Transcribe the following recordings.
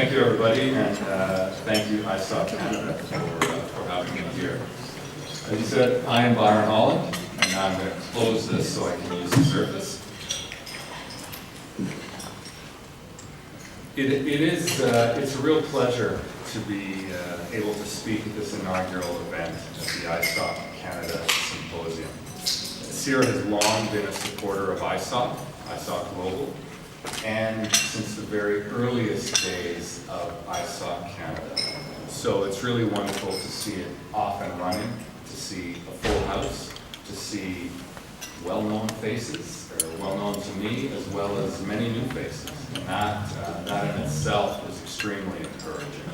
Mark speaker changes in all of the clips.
Speaker 1: thank you everybody, and thank you ISCC Canada for having me here. As you said, I am Byron Holland, and now I'm going to close this so I can use the surface. It's a real pleasure to be able to speak at this inaugural event at the ISCC Canada Symposium. CIRA has long been a supporter of ISCC Global, and since the very earliest days of ISCC Canada. So it's really wonderful to see it off and running, to see a full house, to see well-known faces, or well-known to me, as well as many new faces. And that in itself is extremely encouraging.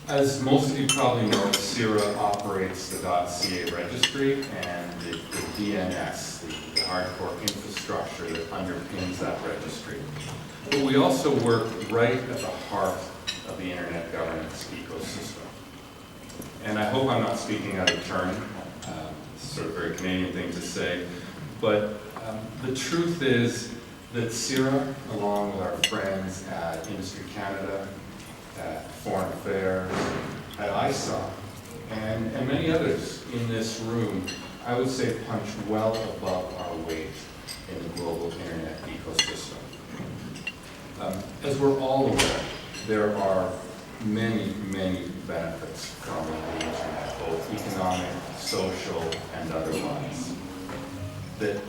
Speaker 1: As most of you probably know, CIRA operates the .ca registry and the DNS, the hardcore infrastructure that underpins that registry. But we also work right at the heart of the internet governance ecosystem. And I hope I'm not speaking out of turn. It's sort of a very Canadian thing to say. But the truth is that CIRA, along with our friends at Industry Canada, at Foreign Affairs, at ISCC, and many others in this room, I would say punch well above our weight in the global internet ecosystem. As we're all aware, there are many, many benefits from the internet, both economic, social, and otherwise, that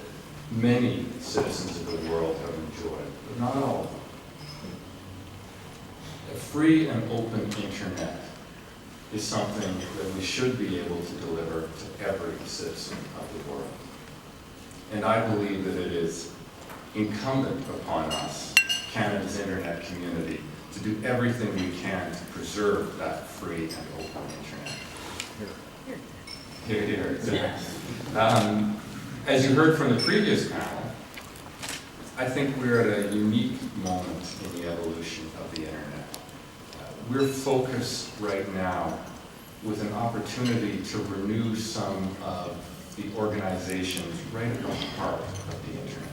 Speaker 1: many citizens of the world have enjoyed, but not all of them. A free and open internet is something that we should be able to deliver to every citizen of the world. And I believe that it is incumbent upon us, Canada's internet community, to do everything we can to preserve that free and open internet. Here. As you heard from the previous panel, I think we're at a unique moment in the evolution of the internet. We're focused right now with an opportunity to renew some of the organizations right at the heart of the internet.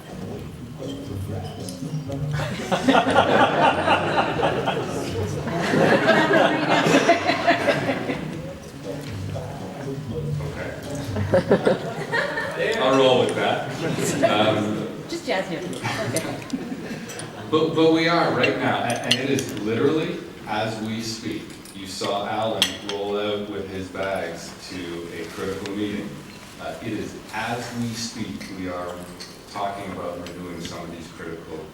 Speaker 1: Okay. I'll roll with that.
Speaker 2: Just jazz hands. Okay.
Speaker 1: But we are right now, and it is literally as we speak. You saw Alan roll out with his bags to a critical meeting. It is as we speak, we are talking about renewing some of these critical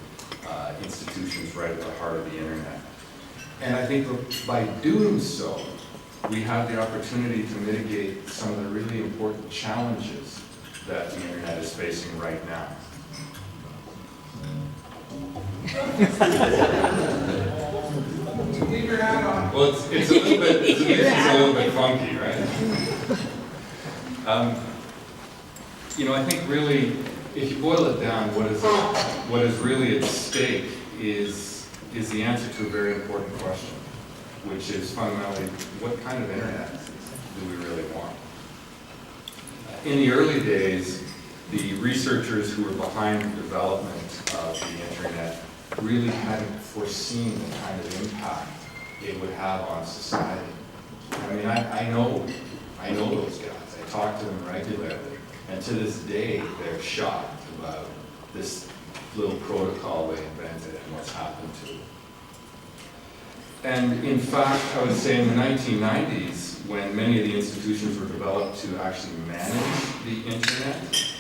Speaker 1: institutions right at the heart of the internet. And I think by doing so, we have the opportunity to mitigate some of the really important challenges that the internet is facing right now.
Speaker 3: Leave your hat on.
Speaker 1: Well, it's a little bit funky, right? I think really, if you boil it down, what is really at stake is the answer to a very important question, which is fundamentally, what kind of internet do we really want? In the early days, the researchers who were behind the development of the internet really hadn't foreseen the kind of impact it would have on society. I mean, I know those guys. I talk to them regularly. And to this day, they're shocked about this little protocol they invented and what's happened to it. And in fact, I would say in the 1990s, when many of the institutions were developed to actually manage the internet,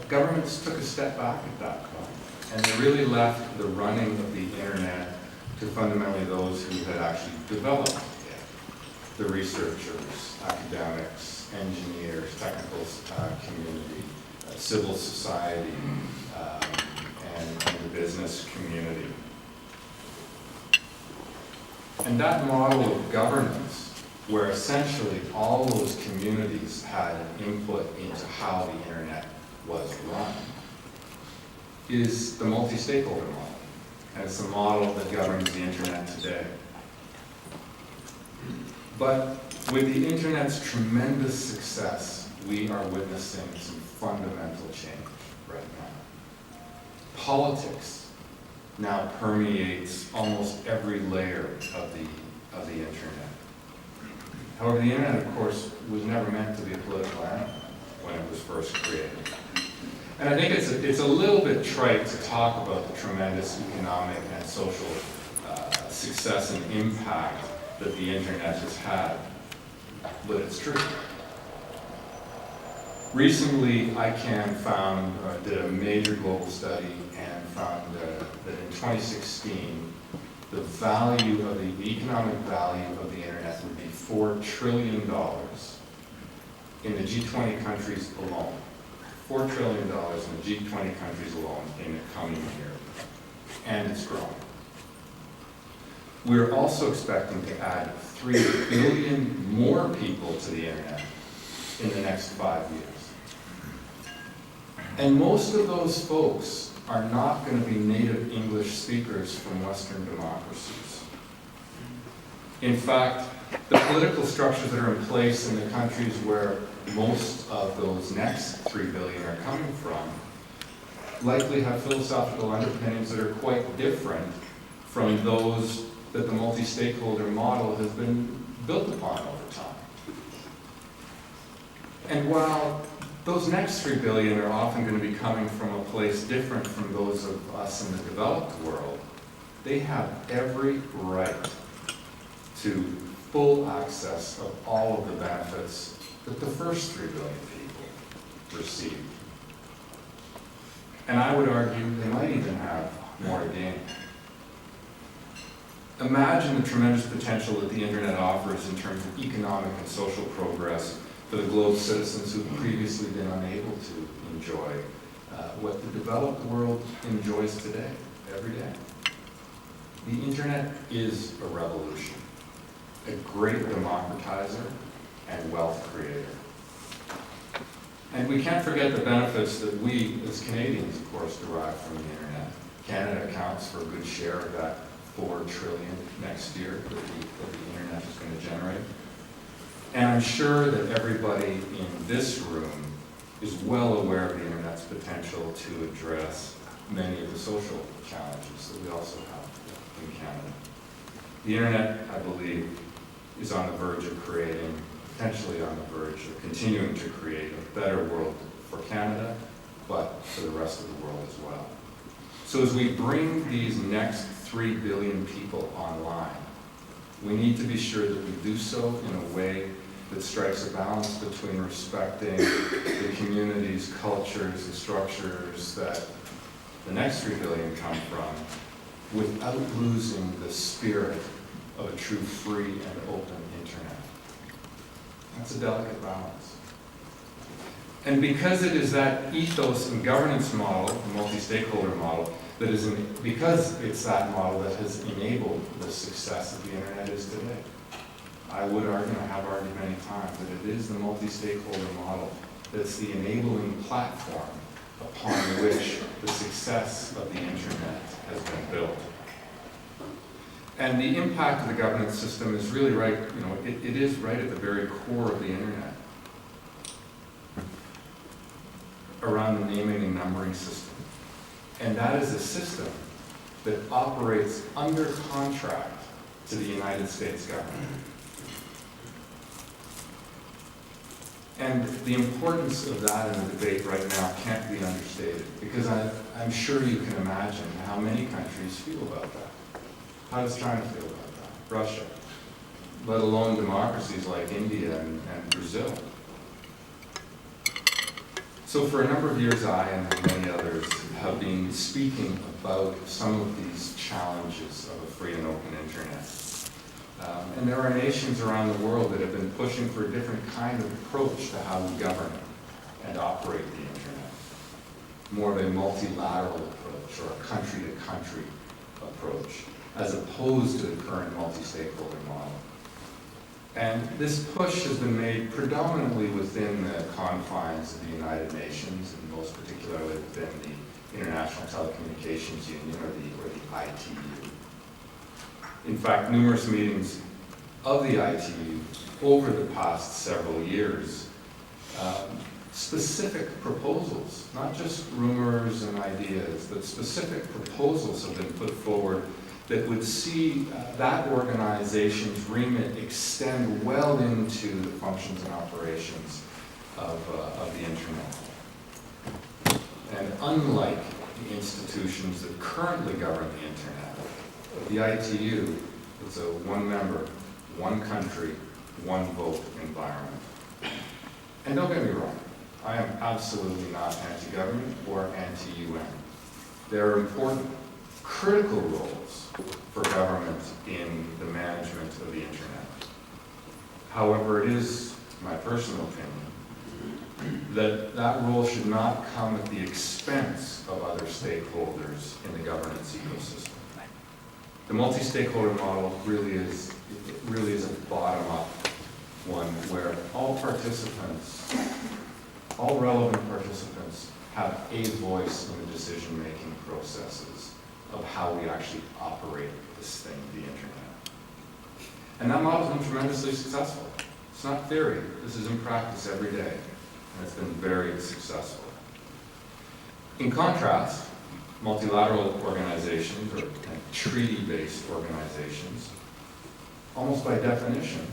Speaker 1: governments took a step back at that point. And they really left the running of the internet to fundamentally those who had actually developed it. The researchers, academics, engineers, technical community, civil society, and the business community. And that model of governance, where essentially all those communities had an input into how the internet was run, is the multi-stakeholder model. And it's the model that governs the internet today. But with the internet's tremendous success, we are witnessing some fundamental change right now. Politics now permeates almost every layer of the internet. However, the internet, of course, was never meant to be a political animal when it was first created. And I think it's a little bit trite to talk about the tremendous economic and social success and impact that the internet has had, but it's true. Recently, ICANN did a major global study and found that in 2016, the value of the economic value of the internet would be $4 trillion in the G20 countries alone. $4 trillion in the G20 countries alone in the coming year, and it's growing. We're also expecting to add 3 billion more people to the internet in the next 5 years. And most of those folks are not going to be native English speakers from Western democracies. In fact, the political structures that are in place in the countries where most of those next 3 billion are coming from likely have philosophical underpinnings that are quite different from those that the multi-stakeholder model has been built upon over time. And while those next 3 billion are often going to be coming from a place different from those of us in the developed world, they have every right to full access of all of the benefits that the first 3 billion people received. And I would argue they might even have more to gain. Imagine the tremendous potential that the internet offers in terms of economic and social progress for the globe's citizens who've previously been unable to enjoy what the developed world enjoys today, every day. The internet is a revolution, a great democratizer and wealth creator. And we can't forget the benefits that we, as Canadians, of course, derive from the internet. Canada accounts for a good share of that $4 trillion next year that the internet is going to generate. And I'm sure that everybody in this room is well aware of the internet's potential to address many of the social challenges that we also have in Canada. The internet, I believe, is on the verge of creating, potentially on the verge of continuing to create a better world for Canada, but for the rest of the world as well. So as we bring these next 3 billion people online, we need to be sure that we do so in a way that strikes a balance between respecting the communities, cultures, and structures that the next 3 billion come from, without losing the spirit of a true free and open internet. That's a delicate balance. And because it is that ethos and governance model, the multi-stakeholder model, because it's that model that has enabled the success that the internet is today. I would argue, and I have argued many times, that it is the multi-stakeholder model that's the enabling platform upon which the success of the internet has been built. And the impact of the governance system is really right, it is right at the very core of the internet, around the naming and numbering system. And that is a system that operates under contract to the United States government. And the importance of that in the debate right now can't be understated, because I'm sure you can imagine how many countries feel about that. How does China feel about that? Russia, let alone democracies like India and Brazil. So for a number of years, I and many others have been speaking about some of these challenges of a free and open internet. And there are nations around the world that have been pushing for a different kind of approach to how we govern and operate the internet. More of a multilateral approach or a country-to-country approach, as opposed to the current multi-stakeholder model. And this push has been made predominantly within the confines of the United Nations, and most particularly within the International Telecommunications Union, or the ITU. In fact, numerous meetings of the ITU over the past several years specific proposals, not just rumors and ideas, but specific proposals have been put forward that would see that organization's remit extend well into the functions and operations of the internet. And unlike the institutions that currently govern the internet, the ITU is a one member, one country, one vote environment. And don't get me wrong, I am absolutely not anti-government or anti-UN. There are important, critical roles for government in the management of the internet. However, it is my personal opinion that that role should not come at the expense of other stakeholders in the governance ecosystem. The multi-stakeholder model really is a bottom-up one where all participants, all relevant participants, have a voice in the decision-making processes of how we actually operate this thing, the internet. And that model has been tremendously successful. It's not theory. This is in practice every day, and it's been very successful. In contrast, multilateral organizations, or treaty-based organizations, almost by definition,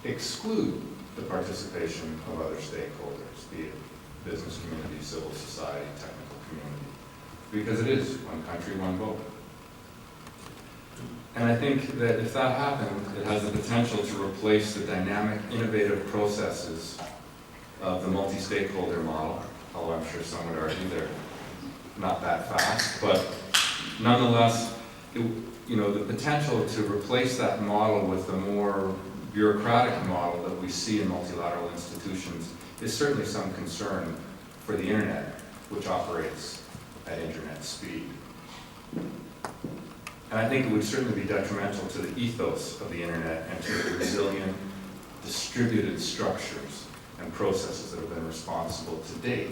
Speaker 1: exclude the participation of other stakeholders, be it business community, civil society, technical community, because it is one country, one vote. And I think that if that happens, it has the potential to replace the dynamic, innovative processes of the multi-stakeholder model, although I'm sure some would argue they're not that fast, but nonetheless, the potential to replace that model with a more bureaucratic model that we see in multilateral institutions is certainly some concern for the internet, which operates at internet speed. And I think it would certainly be detrimental to the ethos of the internet and to the resilient, distributed structures and processes that have been responsible to date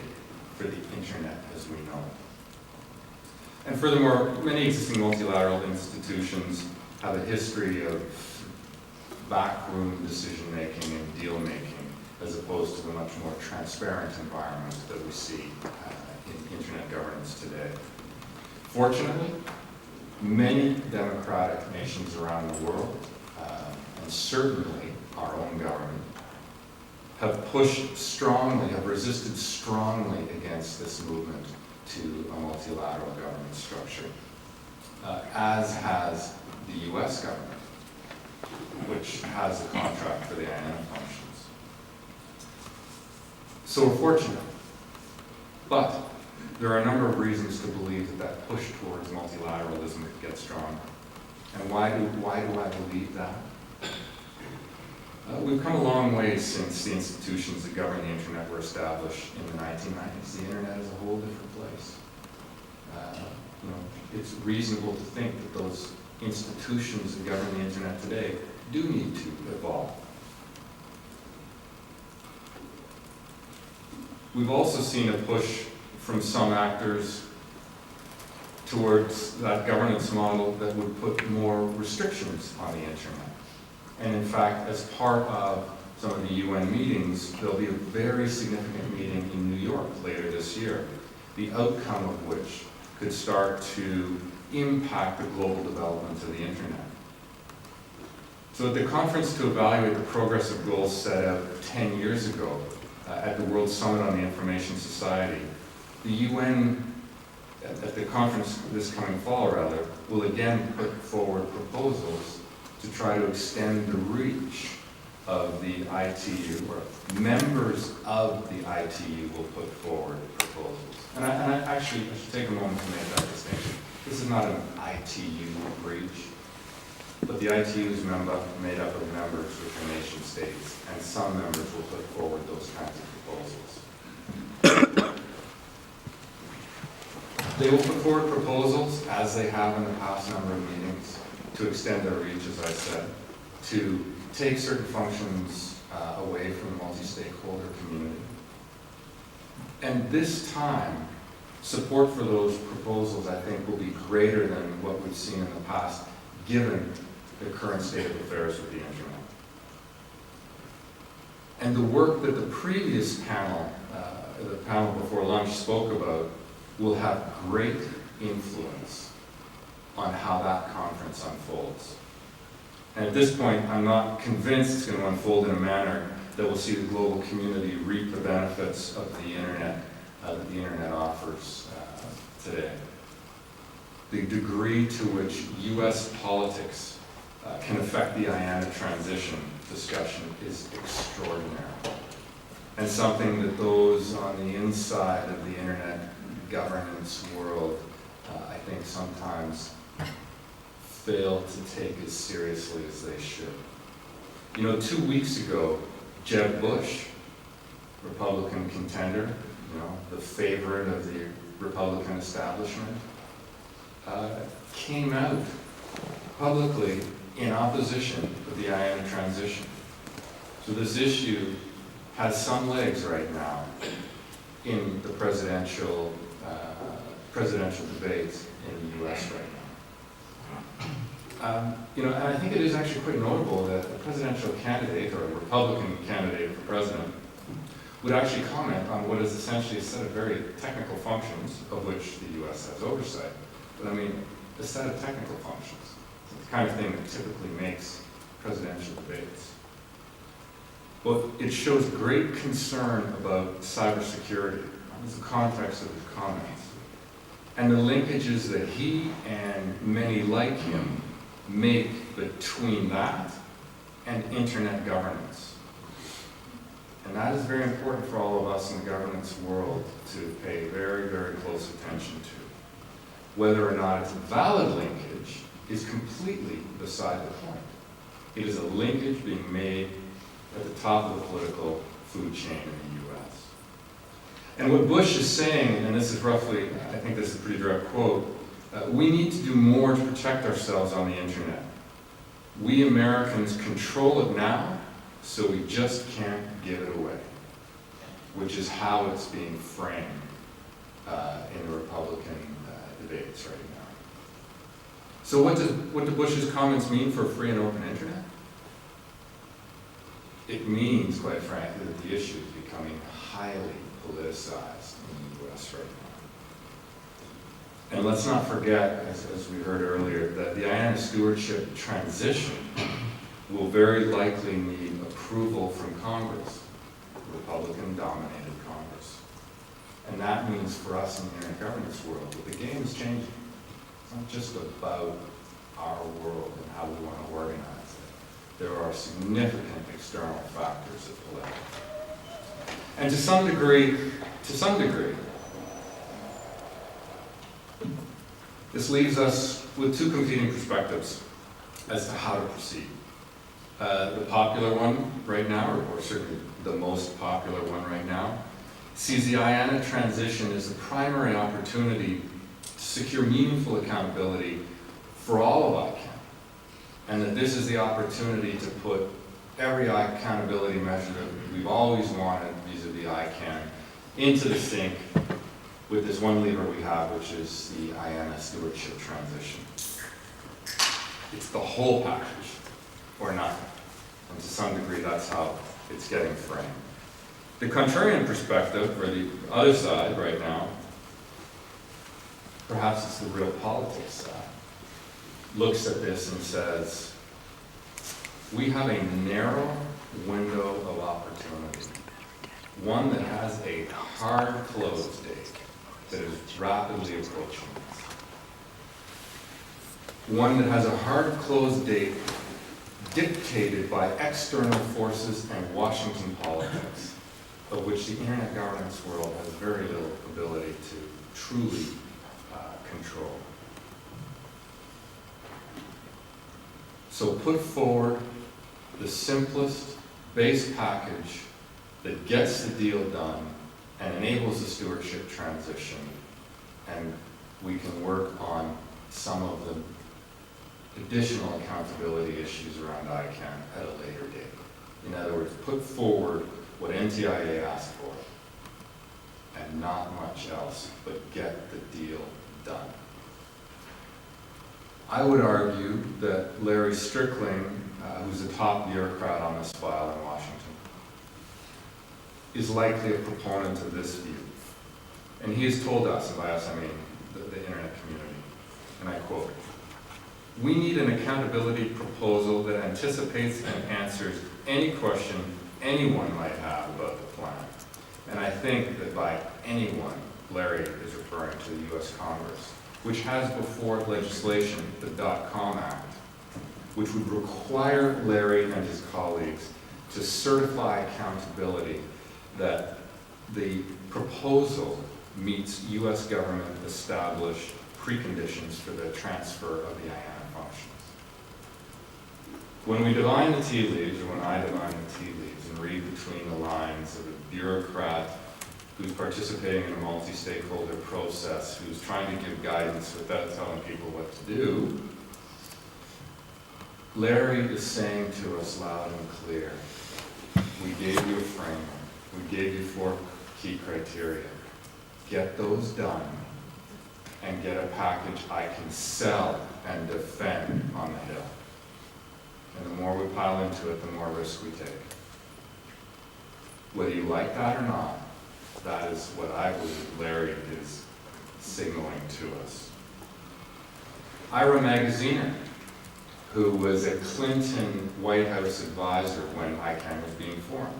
Speaker 1: for the internet as we know it. And furthermore, many existing multilateral institutions have a history of backroom decision-making and deal-making as opposed to the much more transparent environment that we see in internet governance today. Fortunately, many democratic nations around the world, and certainly our own government, have pushed strongly, have resisted strongly against this movement to a multilateral government structure, as has the US government, which has a contract for the INF functions. So we're fortunate, but there are a number of reasons to believe that that push towards multilateralism could get stronger. And why do I believe that? We've come a long way since the institutions that govern the internet were established in the 1990s. The internet is a whole different place. It's reasonable to think that those institutions that govern the internet today do need to evolve. We've also seen a push from some actors towards that governance model that would put more restrictions on the internet. And in fact, as part of some of the UN meetings, there'll be a very significant meeting in New York later this year, the outcome of which could start to impact the global development of the internet. So at the conference to evaluate the progressive goals set out 10 years ago at the World Summit on the Information Society, the UN, at the conference this coming fall rather, will again put forward proposals to try to extend the reach of the ITU, or members of the ITU will put forward proposals. And I should take a moment to make that distinction. This is not an ITU breach, but the ITU is made up of members which are nation states, and some members will put forward those kinds of proposals. They will put forward proposals, as they have in the past number of meetings, to extend their reach, as I said, to take certain functions away from the multi-stakeholder community. And this time, support for those proposals, I think, will be greater than what we've seen in the past, given the current state of affairs with the internet. And the work that the previous panel the panel before lunch spoke about will have great influence on how that conference unfolds. And at this point, I'm not convinced it's going to unfold in a manner that will see the global community reap the benefits of the internet that the internet offers today. The degree to which US politics can affect the IANA transition discussion is extraordinary, and something that those on the inside of the internet governance world, I think sometimes fail to take as seriously as they should. You know, 2 weeks ago, Jeb Bush, Republican contender, you know, the favorite of the Republican establishment, came out publicly in opposition of the IANA transition. So this issue has some legs right now in the presidential debates in the US right now. You know, and I think it is actually quite notable that a presidential candidate or a Republican candidate for president would actually comment on what is essentially a set of very technical functions of which the US has oversight. But I mean, a set of technical functions. It's the kind of thing that typically makes presidential debates. Well, it shows great concern about cybersecurity. That's the context of his comments. And the linkages that he and many like him make between that and internet governance. And that is very important for all of us in the governance world to pay very, very close attention to. Whether or not it's a valid linkage is completely beside the point. It is a linkage being made at the top of the political food chain in the US. And what Bush is saying, and this is roughly, I think this is a pretty direct quote, we need to do more to protect ourselves on the internet. We Americans control it now, so we just can't give it away, which is how it's being framed in the Republican debates right now. So what do Bush's comments mean for a free and open internet? It means, quite frankly, that the issue is becoming highly politicized in the US right now. And let's not forget, as we heard earlier, that the IANA stewardship transition will very likely need approval from Congress, Republican-dominated Congress. And that means for us in the internet governance world that the game is changing. It's not just about our world and how we want to organize it. There are significant external factors at play. And to some degree, this leaves us with two competing perspectives as to how to proceed. The popular one right now, or certainly the most popular one right now, sees the IANA transition as the primary opportunity to secure meaningful accountability for all of ICANN, and that this is the opportunity to put every accountability measure that we've always wanted vis-a-vis ICANN into the sync with this one lever we have, which is the IANA stewardship transition. It's the whole package, or nothing. And to some degree, that's how it's getting framed. The contrarian perspective, or the other side right now, perhaps it's the real politics side, looks at this and says, we have a narrow window of opportunity, one that has a hard close date that is rapidly approaching, one that has a hard close date dictated by external forces and Washington politics, of which the internet governance world has very little ability to truly control. So put forward the simplest base package that gets the deal done and enables the stewardship transition, and we can work on some of the additional accountability issues around ICANN at a later date. In other words, put forward what NTIA asked for and not much else, but get the deal done. I would argue that Larry Strickling, who's a top bureaucrat on this file in Washington, is likely a proponent of this view. And he has told us, and by us I mean the internet community, and I quote, "We need an accountability proposal that anticipates and answers any question anyone might have about the plan." And I think that by anyone, Larry is referring to the US Congress, which has before it legislation, the .com Act, which would require Larry and his colleagues to certify accountability that the proposal meets US government established preconditions for the transfer of the IANA functions. When we divine the tea leaves, or when I divine the tea leaves and read between the lines of a bureaucrat who's participating in a multi-stakeholder process, who's trying to give guidance without telling people what to do, Larry is saying to us loud and clear, we gave you a framework, we gave you 4 key criteria. Get those done and get a package I can sell and defend on the Hill. And the more we pile into it, the more risk we take. Whether you like that or not, that is what I believe Larry is signaling to us. Ira Magaziner, who was a Clinton White House advisor when ICANN was being formed,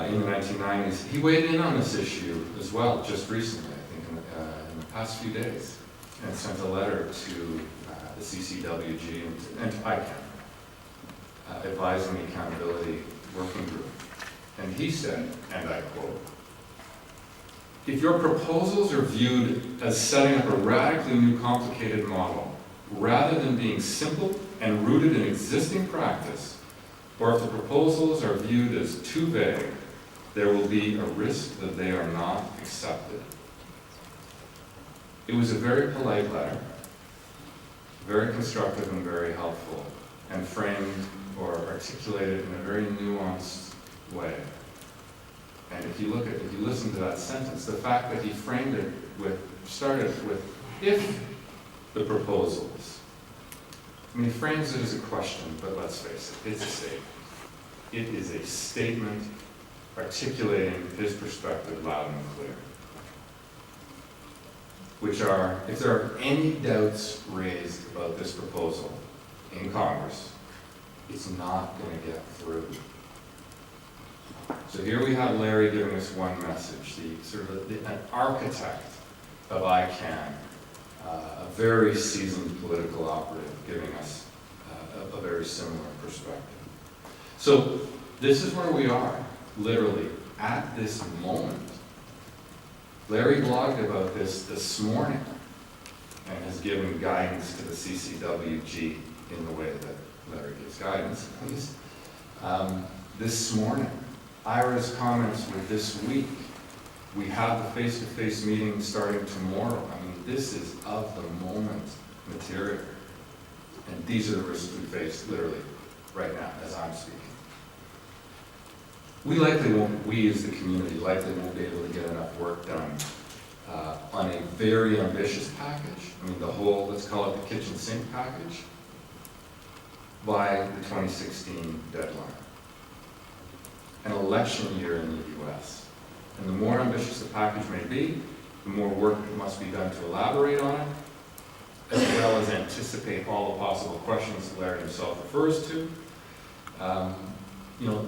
Speaker 1: in the 1990s, he weighed in on this issue as well, just recently, I think in the past few days, and sent a letter to the CCWG and to ICANN, advising the accountability working group. And he said, and I quote, "If your proposals are viewed as setting up a radically new complicated model, rather than being simple and rooted in existing practice, or if the proposals are viewed as too vague, there will be a risk that they are not accepted." It was a very polite letter, very constructive and very helpful, and framed or articulated in a very nuanced way. And if you listen to that sentence, the fact that he framed it started with, if the proposals. I mean, he frames it as a question, but let's face it, it's a statement. It is a statement articulating his perspective loud and clear. Which are, if there are any doubts raised about this proposal in Congress, it's not going to get through. So here we have Larry giving us one message, an architect of ICANN, a very seasoned political operative giving us a very similar perspective. So this is where we are, literally, at this moment. Larry blogged about this morning and has given guidance to the CCWG in the way that Larry gives guidance, at least. This morning, Ira's comments were this week. We have the face-to-face meeting starting tomorrow. I mean, this is of the moment material. And these are the risks we face, literally, right now, as I'm speaking. We as the community likely won't be able to get enough work done on a very ambitious package. I mean, the whole, let's call it the kitchen sink package, by the 2016 deadline. An election year in the US. And the more ambitious the package may be, the more work must be done to elaborate on it, as well as anticipate all the possible questions that Larry himself refers to.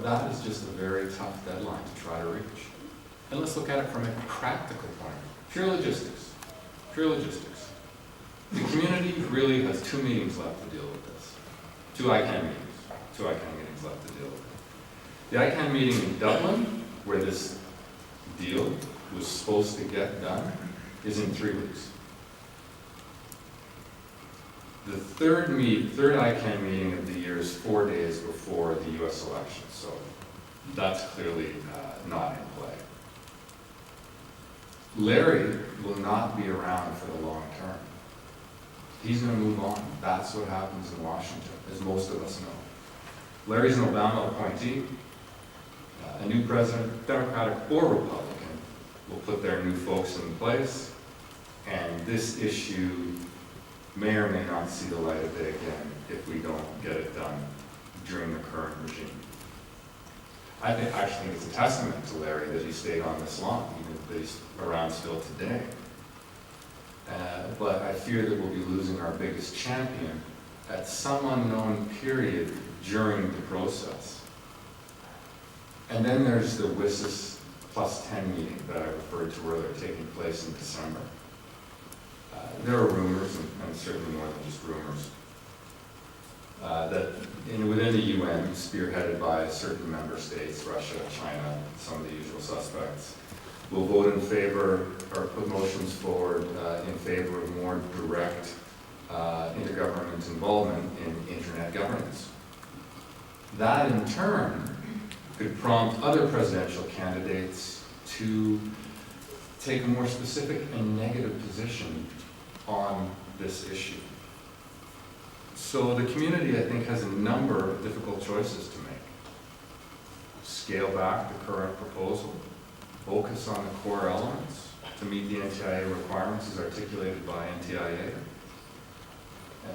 Speaker 1: That is just a very tough deadline to try to reach. And let's look at it from a practical point of view. Pure logistics. Pure logistics. The community really has 2 meetings left to deal with this. 2 ICANN meetings. 2 ICANN meetings left to deal with it. The ICANN meeting in Dublin, where this deal was supposed to get done, is in 3 weeks. The third ICANN meeting of the year is 4 days before the US election, so that's clearly not in play. Larry will not be around for the long term. He's going to move on. That's what happens in Washington, as most of us know. Larry's an Obama appointee. A new president, Democratic or Republican, will put their new folks in place, and this issue may or may not see the light of day again if we don't get it done during the current regime. I actually think it's a testament to Larry that he stayed on this long, even that he's around still today. But I fear that we'll be losing our biggest champion at some unknown period during the process. And then there's the WSIS +10 meeting that I referred to earlier, taking place in December. There are rumors, and certainly more than just rumors, that within the UN, spearheaded by certain member states, Russia, China, some of the usual suspects, will vote in favor or put motions forward in favor of more direct intergovernment involvement in internet governance. That in turn could prompt other presidential candidates to take a more specific and negative position on this issue. So the community, I think, has a number of difficult choices to make. Scale back the current proposal, focus on the core elements to meet the NTIA requirements as articulated by NTIA,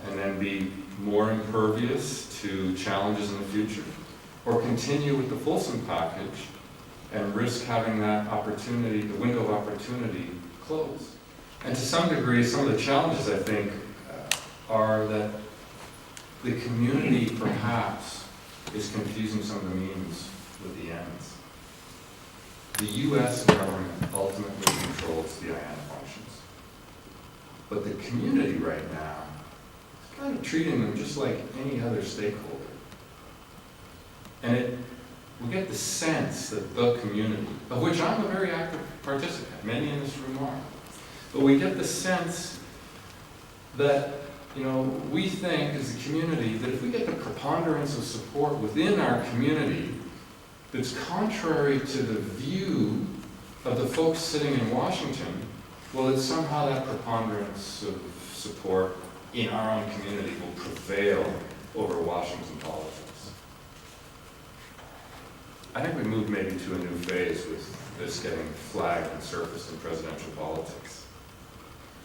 Speaker 1: and then be more impervious to challenges in the future, or continue with the fulsome package and risk having that opportunity, the window of opportunity, close. And to some degree, some of the challenges, I think, are that the community perhaps is confusing some of the means with the ends. The US government ultimately controls the IANA functions. But the community right now is kind of treating them just like any other stakeholder. And we get the sense that the community, of which I'm a very active participant, many in this room are, but we get the sense that, we think as a community that if we get the preponderance of support within our community that's contrary to the view of the folks sitting in Washington, well, that somehow that preponderance of support in our own community will prevail over Washington politics. I think we moved maybe to a new phase with this getting flagged and surfaced in presidential politics.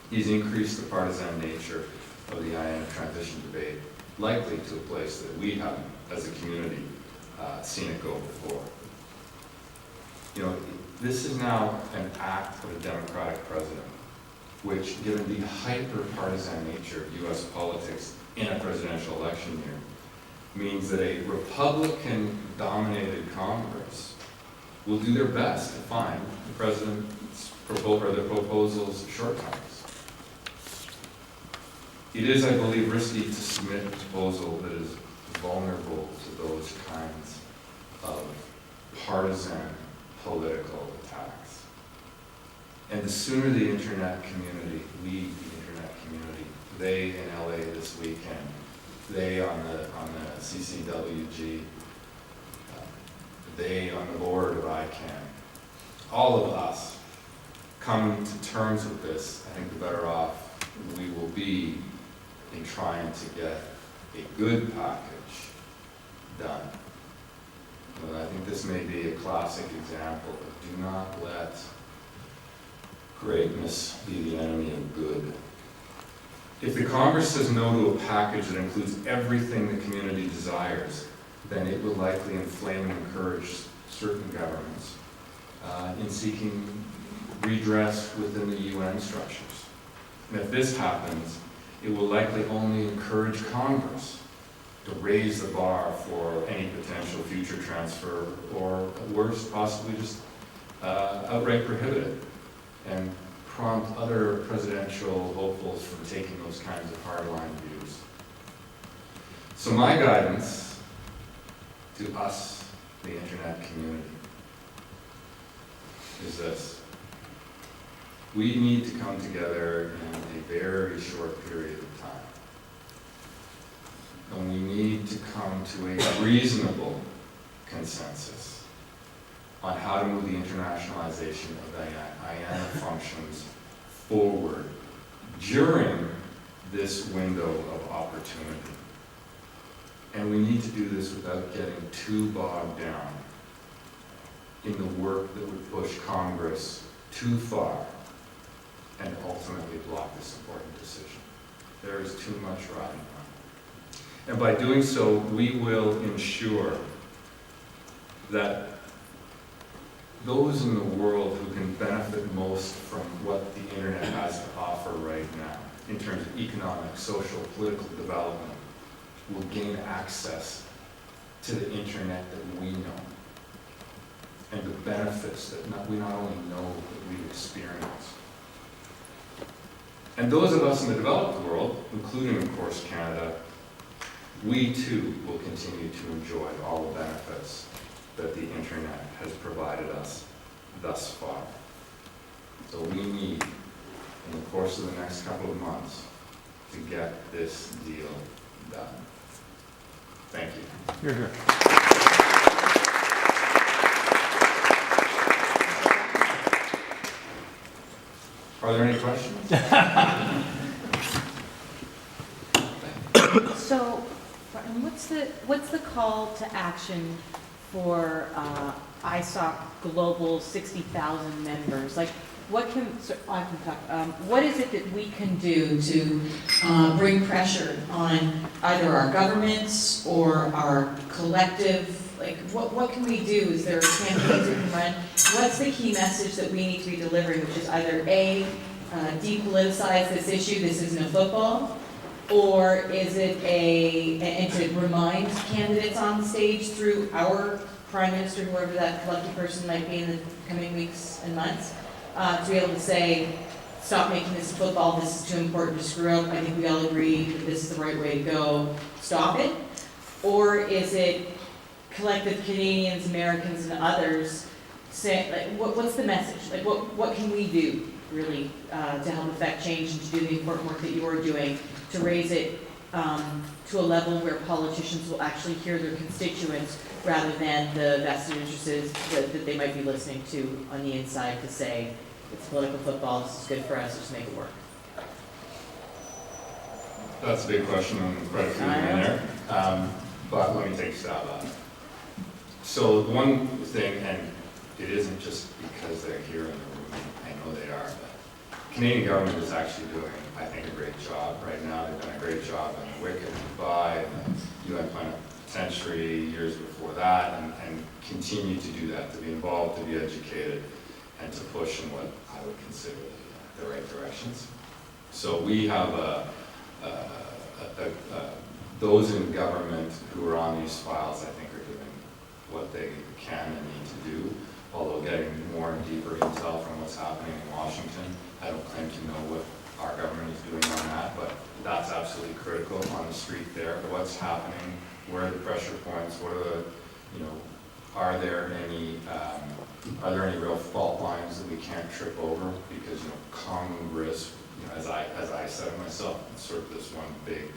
Speaker 1: He's increased the partisan nature of the IANA transition debate, likely to a place that we haven't, as a community, seen it go before. This is now an act of a Democratic president, which, given the hyper-partisan nature of US politics in a presidential election year, means that a Republican-dominated Congress will do their best to find the president's proposal's shortcomings. It is, I believe, risky to submit a proposal that is vulnerable to those kinds of partisan political attacks. And the sooner the internet community, we, the internet community, they in LA this weekend, they on the CCWG, they on the board of ICANN, all of us come to terms with this, I think the better off we will be in trying to get a good package done. I think this may be a classic example of do not let greatness be the enemy of good. If the Congress says no to a package that includes everything the community desires, then it will likely inflame and encourage certain governments in seeking redress within the UN structures. And if this happens, it will likely only encourage Congress to raise the bar for any potential future transfer, or worse, possibly just outright prohibit it, and prompt other presidential hopefuls from taking those kinds of hardline views. So my guidance to us, the internet community, is this. We need to come together in a very short period of time. And we need to come to a reasonable consensus on how to move the internationalization of IANA functions forward during this window of opportunity. And we need to do this without getting too bogged down in the work that would push Congress too far and ultimately block this important decision. There is too much riding on. And by doing so, we will ensure that those in the world who can benefit most from what the internet has to offer right now, in terms of economic, social, political development, will gain access to the internet that we know, and the benefits that we not only know, but we experience. And those of us in the developed world, including, of course, Canada, we too will continue to enjoy all the benefits that the internet has provided us thus far. So we need, in the course of the next couple of months, to get this deal done. Thank you.
Speaker 3: You're here.
Speaker 1: Are there any questions?
Speaker 2: So, Bryon, what's the call to action for ISOC Global 60,000 members? Like, what can, so I can talk, what is it that we can do to bring pressure on either our governments or our collective, like, what can we do? Is there campaigns we can run? What's the key message that we need to be delivering, which is either A, depoliticize this issue, this isn't a football, or is it and to remind candidates on stage through our Prime Minister, whoever that lucky person might be in the coming weeks and months, to be able to say, stop making this football, this is too important to screw up, I think we all agree that this is the right way to go, stop it? Or is it collective Canadians, Americans, and others say, like, what's the message? Like, what can we do, really, to help affect change and to do the important work that you are doing, to raise it to a level where politicians will actually hear their constituents rather than the vested interests that they might be listening to on the inside to say, it's political football, this is good for us, just make it work.
Speaker 1: That's a big question, and quite a few in there. But let me take a stab at it. So the one thing, and it isn't just because they're here in the room, I know they are, but Canadian government is actually doing, I think, a great job right now. They've done a great job in WIC and Dubai, and the UN Plenipotentiary years before that, and continue to do that, to be involved, to be educated, and to push in what I would consider the right directions. So we have those in government who are on these files, I think, are doing what they can and need to do, although getting more and deeper intel from what's happening in Washington. I don't claim to know what our government is doing on that, but that's absolutely critical on the street there. What's happening, where are the pressure points, what are the, are there any real fault lines that we can't trip over? Because, Congress, as I said myself, it's sort of this one big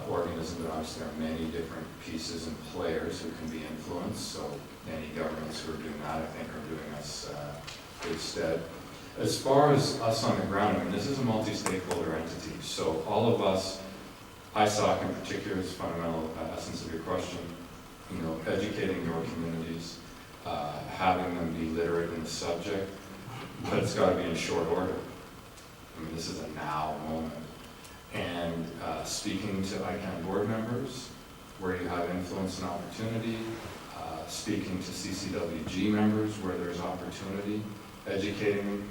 Speaker 1: organism, but obviously there are many different pieces and players who can be influenced. So any governments who are doing that, I think, are doing us good stead. As far as us on the ground, I mean, this is a multi-stakeholder entity. So all of us, ISOC in particular, is the fundamental essence of your question, educating your communities, having them be literate in the subject, but it's got to be in short order. I mean, this is a now moment. And speaking to ICANN board members, where you have influence and opportunity, speaking to CCWG members, where there's opportunity, educating them,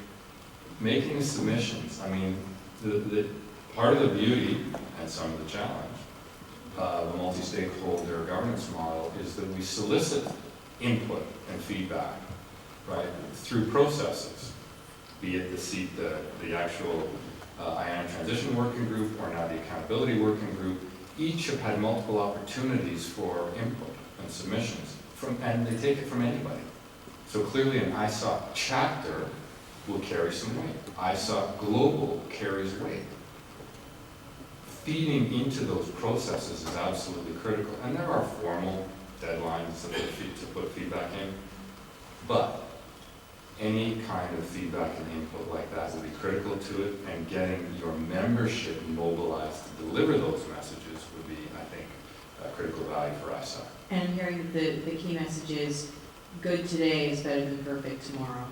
Speaker 1: making submissions. I mean, the part of the beauty and some of the challenge of a multi-stakeholder governance model is that we solicit input and feedback, right, through processes, be it the actual IAM transition working group or now the accountability working group. Each have had multiple opportunities for input and submissions, and they take it from anybody. So clearly an ISOC chapter will carry some weight. ISOC Global carries weight. Feeding into those processes is absolutely critical. And there are formal deadlines to put feedback in, but any kind of feedback and input like that will be critical to it, and getting your membership mobilized to deliver those messages would be, I think, a critical value for ISOC.
Speaker 2: And I'm hearing the key message is, good today is better than perfect tomorrow.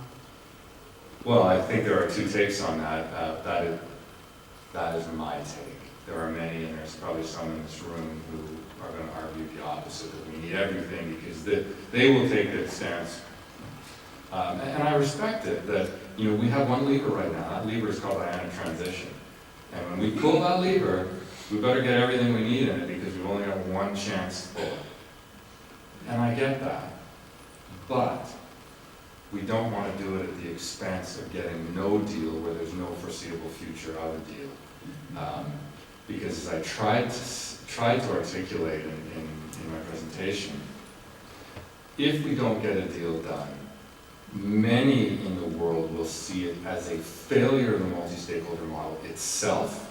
Speaker 1: Well, I think there are two takes on that. That is my take. There are many, and there's probably some in this room who are going to argue the opposite, that we need everything, because they will take that stance. And I respect it, that, you know, we have one lever right now. That lever is called ionic transition. And when we pull that lever, we better get everything we need in it, because we've only got one chance to pull it. And I get that. But we don't want to do it at the expense of getting no deal where there's no foreseeable future of a deal. Because as I tried to articulate in my presentation, if we don't get a deal done, many in the world will see it as a failure of the multi-stakeholder model itself,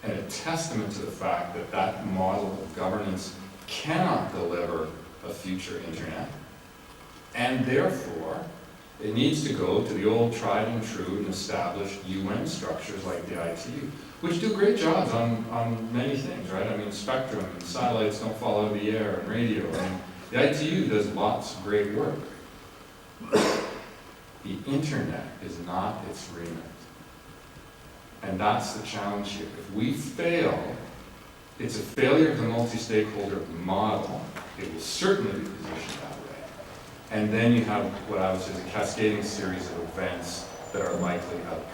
Speaker 1: and a testament to the fact that that model of governance cannot deliver a future internet, and therefore it needs to go to the old tried and true and established UN structures like the ITU, which do great jobs on many things, right? I mean, spectrum and satellites don't fall out of the air, and radio. I mean, the ITU does lots of great work. The internet is not its remit. And that's the challenge here. If we fail, it's a failure of the multi-stakeholder model. It will certainly be positioned that way. And then you have what I would say is a cascading series of events that are likely outcomes.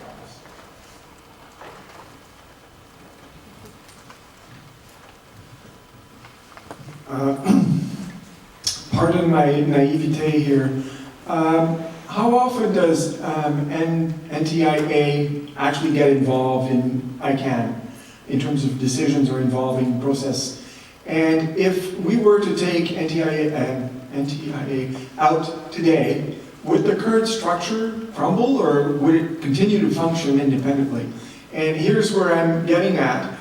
Speaker 3: Pardon my naivete here. How often does NTIA actually get involved in ICANN in terms of decisions or involving process? And if we were to take NTIA out today, would the current structure crumble, or would it continue to function independently? And here's where I'm getting at.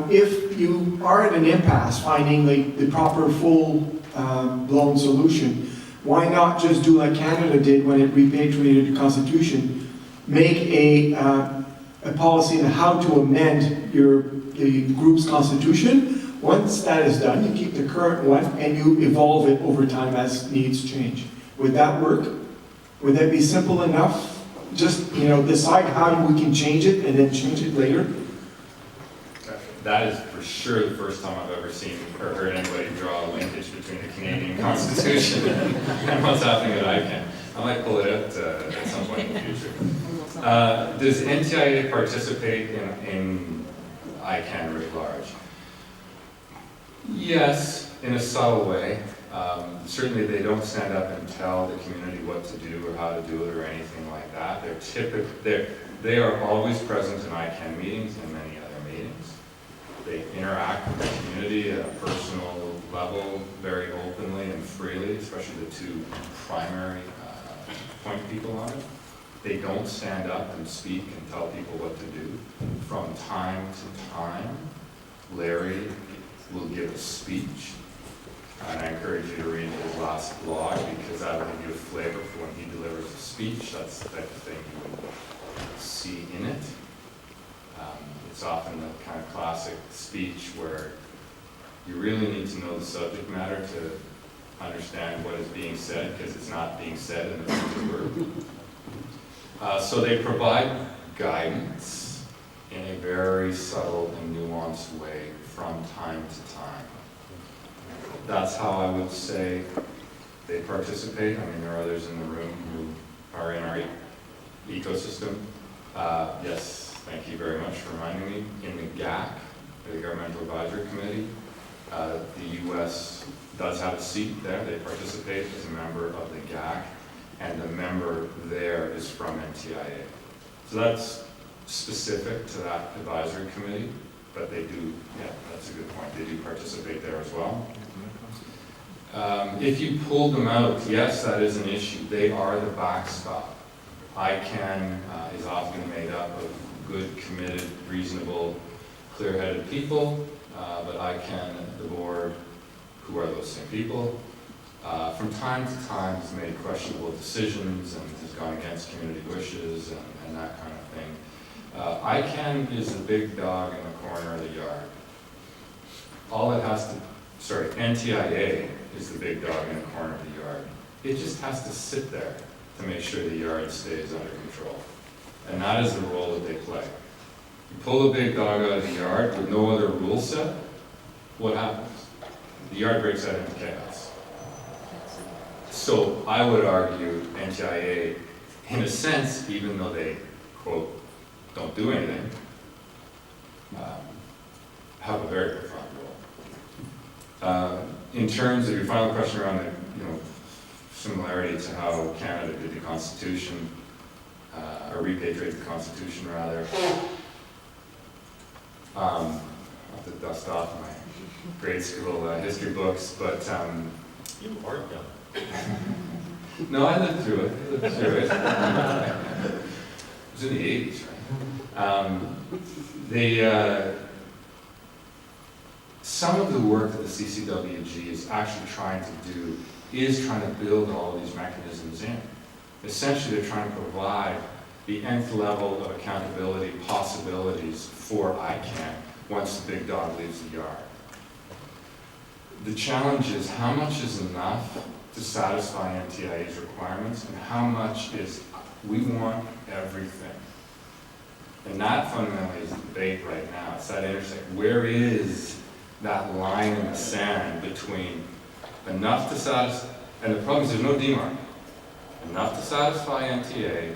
Speaker 3: If you are at an impasse finding the proper full-blown solution, why not just do like Canada did when it repatriated the Constitution, make a policy on how to amend the group's Constitution? Once that is done, you keep the current one and you evolve it over time as needs change. Would that work? Would that be simple enough? Just, you know, decide how we can change it and then change it later?
Speaker 1: That is for sure the first time I've ever seen or heard anybody draw a linkage between the Canadian Constitution and what's happening at ICANN. I might pull it out at some point in the future. Does NTIA participate in ICANN writ large? Yes, in a subtle way. Certainly they don't stand up and tell the community what to do or how to do it or anything like that. They are always present in ICANN meetings and many other meetings. They interact with the community at a personal level very openly and freely, especially the two primary point people on it. They don't stand up and speak and tell people what to do. From time to time, Larry will give a speech, and I encourage you to read his last blog, because that will give you a flavor for when he delivers a speech. That's the type of thing you would see in it. It's often the kind of classic speech where you really need to know the subject matter to understand what is being said, because it's not being said in the printed word. So they provide guidance in a very subtle and nuanced way from time to time. That's how I would say they participate. I mean, there are others in the room who are in our ecosystem. Yes. Thank you very much for reminding me. In the GAC, the Governmental Advisory Committee, the U.S. does have a seat there. They participate as a member of the GAC, and the member there is from NTIA. So that's specific to that advisory committee, but they do, yeah, that's a good point. They do participate there as well. If you pulled them out, yes, that is an issue. They are the backstop. ICANN is often made up of good, committed, reasonable, clear-headed people, but ICANN, the board, who are those same people, from time to time has made questionable decisions and has gone against community wishes and that kind of thing. ICANN is the big dog in the corner of the yard. NTIA is the big dog in the corner of the yard. It just has to sit there to make sure the yard stays under control. And that is the role that they play. You pull the big dog out of the yard with no other rule set, what happens? the yard breaks out into chaos. So I would argue NTIA, in a sense, even though they, quote, don't do anything, have a very profound role. In terms of your final question around the, similarity to how Canada did the Constitution, or repatriated the Constitution rather, I'll have to dust off my grade school history books, but
Speaker 4: You are young.
Speaker 1: no, I lived through it. It was in the 80s, right? Some of the work that the CCWG is actually trying to do is trying to build all of these mechanisms in. Essentially, they're trying to provide the nth level of accountability possibilities for ICANN once the big dog leaves the yard. The challenge is how much is enough to satisfy NTIA's requirements and how much is we want everything. And that fundamentally is the debate right now. It's that intersection. Where is that line in the sand between enough to satisfy, and the problem is there's no demarc, enough to satisfy NTA,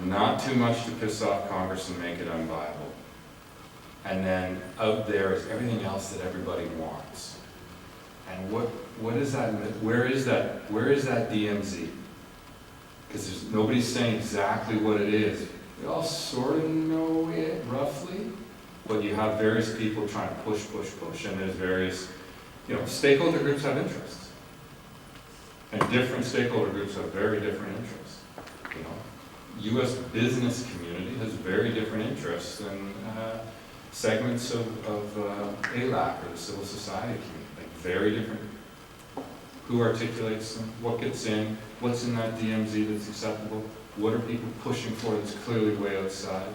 Speaker 1: not too much to piss off Congress and make it unviable. And then out there is everything else that everybody wants. And what is that, where is that DMZ? Because nobody's saying exactly what it is. We all sort of know it roughly, but you have various people trying to push, and there's various, stakeholder groups have interests. And different stakeholder groups have very different interests. U.S. business community has very different interests than segments of ALAC or the civil society community, like very different. Who articulates them? What gets in? What's in that DMZ that's acceptable? What are people pushing for that's clearly way outside?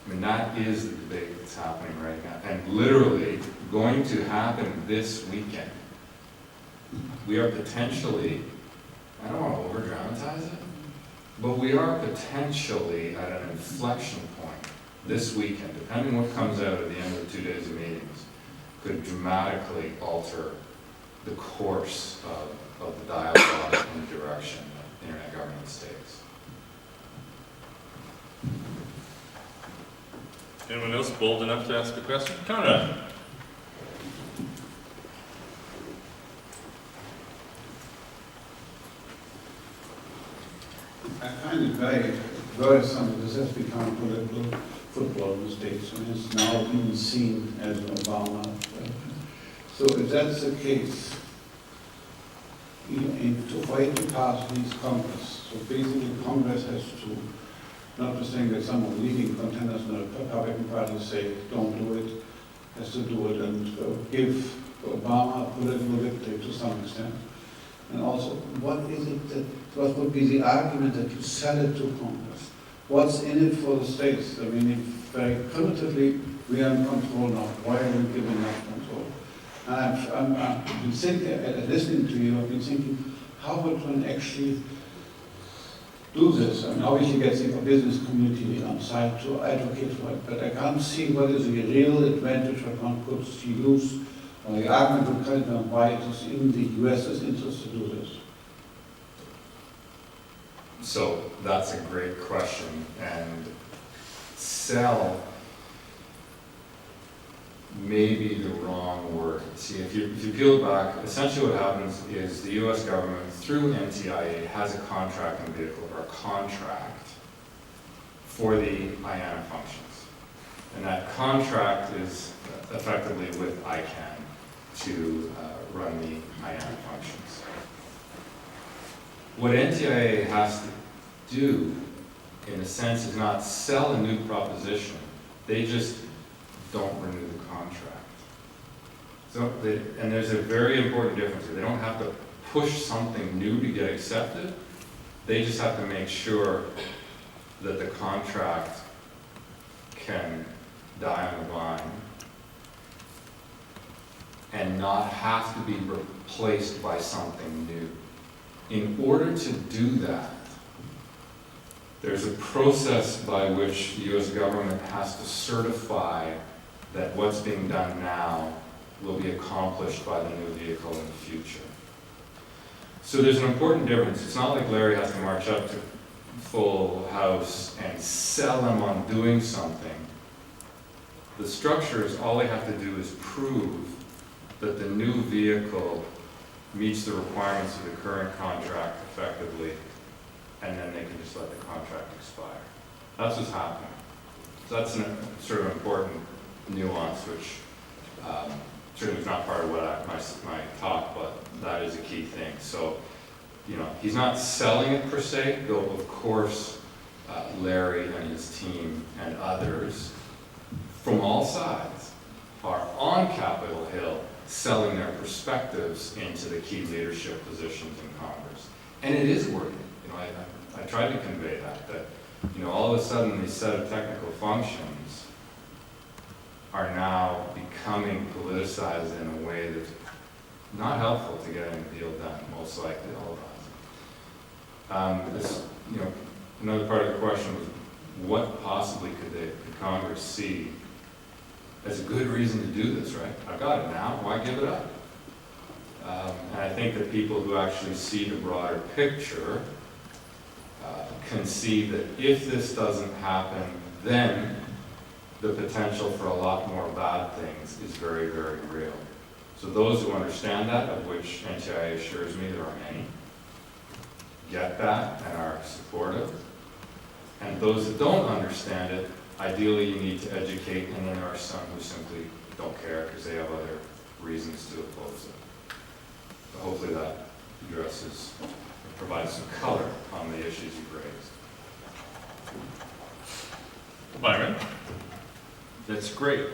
Speaker 1: I mean, that is the debate that's happening right now, and literally going to happen this weekend. We are potentially, I don't want to over-dramatize it, but we are potentially at an inflection point this weekend, depending what comes out at the end of the 2 days of meetings, could dramatically alter the course of the dialogue in the direction that internet governance takes.
Speaker 4: Anyone else bold enough to ask a question? Conrad.
Speaker 5: I find it very worrisome that this has become political football in the States and is now being seen as an Obama. So if that's the case, for it to pass needs Congress. So basically Congress has to, not to saying that some of the leading contenders in the Republican Party say don't do it, has to do it and give Obama a political victory to some extent. And also, what would be the argument that you sell it to Congress? What's in it for the states? I mean, very primitively, we are in control now. Why are we giving that control? And I've been thinking, listening to you, I've been thinking, how would one actually do this? I mean, obviously get the business community on side to advocate for it, but I can't see what is the real advantage that one could use, or the argument would kind of why it is in the US's interest to do this.
Speaker 1: So that's a great question, and sell may be the wrong word. See, if you peel it back, essentially what happens is the U.S. government, through NTIA, has a contracting vehicle or a contract for the IANA functions. And that contract is effectively with ICANN to run the IANA functions. What NTIA has to do, in a sense, is not sell a new proposition. They just don't renew the contract. So, and there's a very important difference here. They don't have to push something new to get accepted. They just have to make sure that the contract can die on the vine and not have to be replaced by something new. In order to do that, there's a process by which the U.S. government has to certify that what's being done now will be accomplished by the new vehicle in the future. So there's an important difference. It's not like Larry has to march up to full house and sell them on doing something. The structures, all they have to do is prove that the new vehicle meets the requirements of the current contract effectively, and then they can just let the contract expire. That's what's happening. So that's a sort of important nuance, which certainly was not part of what my talk, but that is a key thing. So, you know, he's not selling it per se, though of course Larry and his team and others from all sides are on Capitol Hill selling their perspectives into the key leadership positions in Congress. And it is working. You know, I tried to convey that, you know, all of a sudden these set of technical functions are now becoming politicized in a way that's not helpful to getting a deal done, most likely all of us. This, you know, another part of the question was, what possibly could Congress see as a good reason to do this, right? I've got it now, why give it up? And I think that people who actually see the broader picture can see that if this doesn't happen, then the potential for a lot more bad things is very, very real. So those who understand that, of which NTIA assures me there are many, get that and are supportive. And those that don't understand it, ideally you need to educate, and then there are some who simply don't care because they have other reasons to oppose it. So hopefully that addresses, provides some color on the issues you've raised.
Speaker 4: Byron?
Speaker 6: That's great.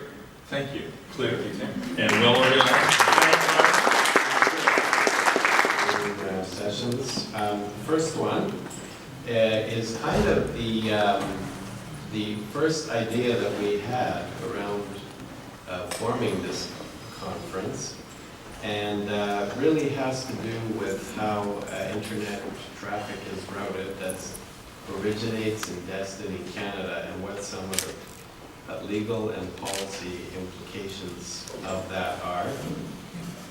Speaker 6: Thank you. Clear.
Speaker 4: And well organized.
Speaker 6: Sessions. The first one is kind of the first idea that we had around forming this conference, and really has to do with how internet traffic is routed that originates in Destiny, Canada, and what some of the legal and policy implications of that are.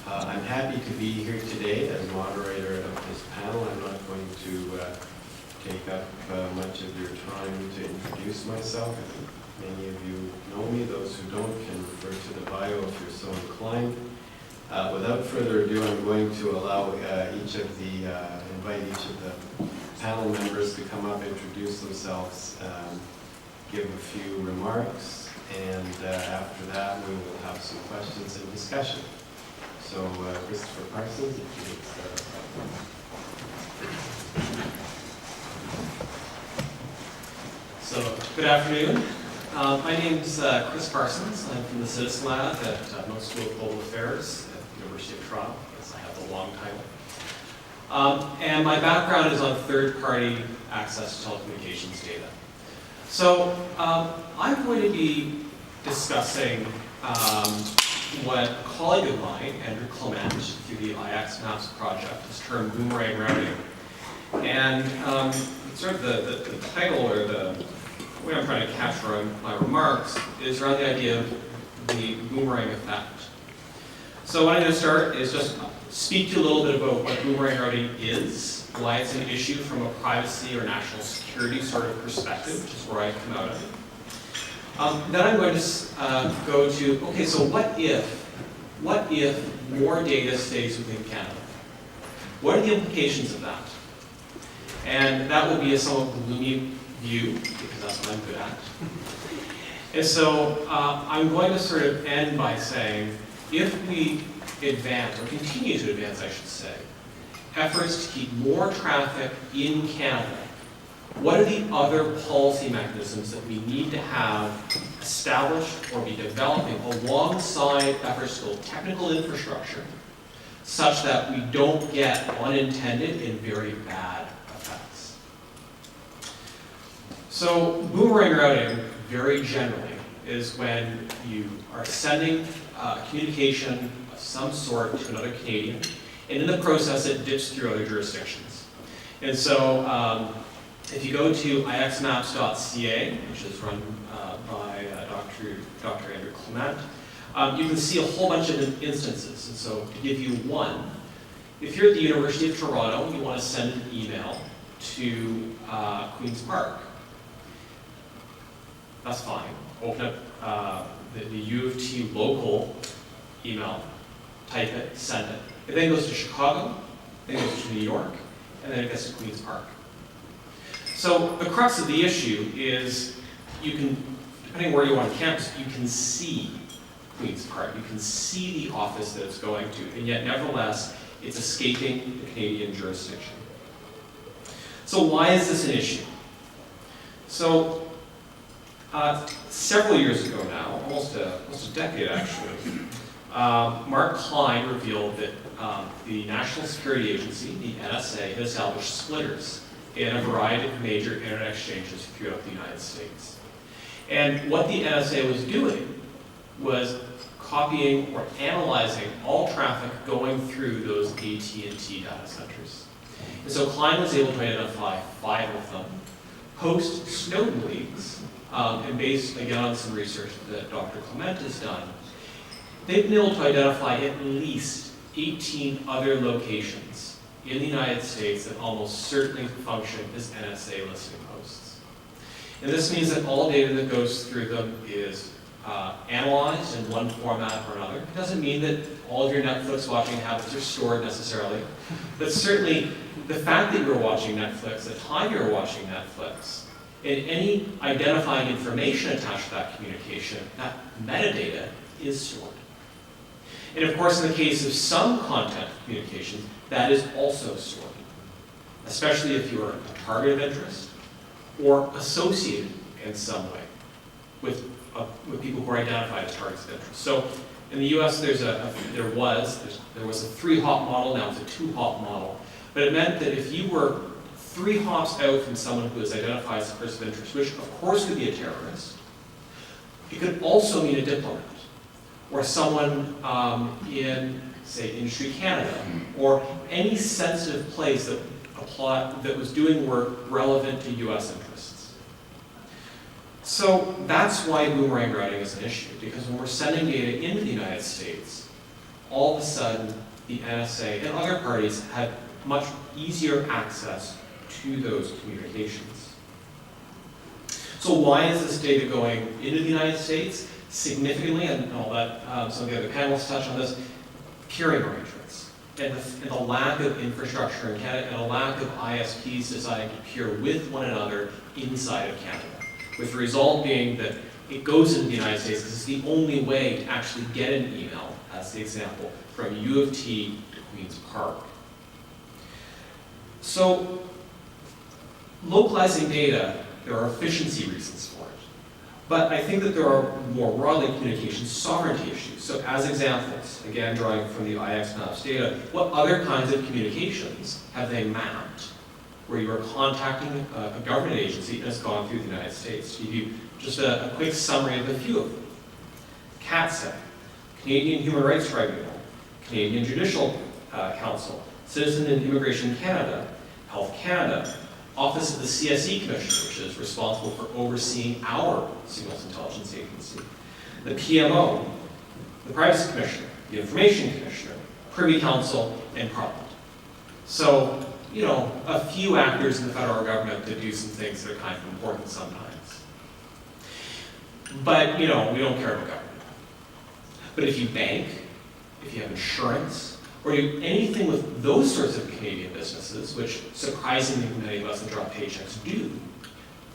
Speaker 6: I'm happy to be here today as moderator of this panel. I'm not going to take up much of your time to introduce myself. I think many of you know me. Those who don't can refer to the bio if you're so inclined. Without further ado, I'm going to allow invite each of the panel members to come up, introduce themselves, give a few remarks, and after that we will have some questions and discussion. So Christopher Parsons, if you could start us off.
Speaker 7: So, good afternoon. My name is Chris Parsons. I'm from the Citizen Lab at Munk School of Global Affairs at the University of Toronto, as I have the long title. And my background is on third-party access to telecommunications data. So, I'm going to be discussing what a colleague of mine, Andrew Clement, through the IX Maps project, has termed boomerang routing. And sort of the title, or the way I'm trying to capture on my remarks, is around the idea of the boomerang effect. So what I'm going to start is just speak to you a little bit about what boomerang routing is, why it's an issue from a privacy or national security sort of perspective, which is where I come out of. Then I'm going to go to, okay, so what if more data stays within Canada? What are the implications of that? And that will be a somewhat gloomy view, because that's what I'm good at. And so I'm going to sort of end by saying, if we advance, or continue to advance, I should say, efforts to keep more traffic in Canada, what are the other policy mechanisms that we need to have established or be developing alongside efforts to build technical infrastructure such that we don't get unintended and very bad effects? So boomerang routing, very generally, is when you are sending communication of some sort to another Canadian, and in the process it dips through other jurisdictions. And so if you go to ixmaps.ca, which is run by Dr. Andrew Clement, you can see a whole bunch of instances. And so to give you one, if you're at the University of Toronto, you want to send an email to Queen's Park. That's fine. Open up the U of T local email, type it, send it. It then goes to Chicago, then it goes to New York, and then it gets to Queen's Park. So the crux of the issue is you can, depending where you are on campus, you can see Queen's Park. You can see the office that it's going to, and yet nevertheless, it's escaping the Canadian jurisdiction. So why is this an issue? So several years ago now, almost a decade actually, Mark Klein revealed that the National Security Agency, the NSA, had established splitters in a variety of major internet exchanges throughout the United States. And what the NSA was doing was copying or analyzing all traffic going through those AT&T data centers. And so Klein was able to identify 5 of them, post Snowden leaks, and based again on some research that Dr. Clement has done, they've been able to identify at least 18 other locations in the United States that almost certainly function as NSA listing posts. And this means that all data that goes through them is analyzed in one format or another. It doesn't mean that all of your Netflix watching habits are stored necessarily, but certainly the fact that you're watching Netflix, the time you're watching Netflix, and any identifying information attached to that communication, that metadata is stored. And of course, in the case of some content communications, that is also stored, especially if you are a target of interest or associated in some way with people who are identified as targets of interest. So in the US, there was a 3-hop model, now it's a 2-hop model. But it meant that if you were 3 hops out from someone who is identified as a person of interest, which of course could be a terrorist, it could also mean a diplomat, or someone in, say, Industry Canada, or any sensitive place that was doing work relevant to US interests. So that's why boomerang routing is an issue, because when we're sending data into the United States, all of a sudden the NSA and other parties have much easier access to those communications. So why is this data going into the United States? Significantly, and I'll let some of the other panelists touch on this, peering arrangements, and the lack of infrastructure in Canada, and a lack of ISPs deciding to peer with one another inside of Canada, with the result being that it goes into the United States because it's the only way to actually get an email, as the example, from U of T to Queen's Park. So, localizing data, there are efficiency reasons for it. But I think that there are more broadly communications sovereignty issues. So as examples, again drawing from the IXMaps data, what other kinds of communications have they mapped where you are contacting a government agency and has gone through the United States? To give you just a quick summary of a few of them. CATSA, Canadian Human Rights Tribunal, Canadian Judicial Council, Citizen and Immigration Canada, Health Canada, Office of the CSE Commissioner, which is responsible for overseeing our Signals Intelligence Agency, the PMO, the Privacy Commissioner, the Information Commissioner, Privy Council, and Parliament. So, you know, a few actors in the federal government that do some things that are kind of important sometimes. But, you know, we don't care about government. But if you bank, if you have insurance, or do anything with those sorts of Canadian businesses, which surprisingly many of us that drop paychecks do,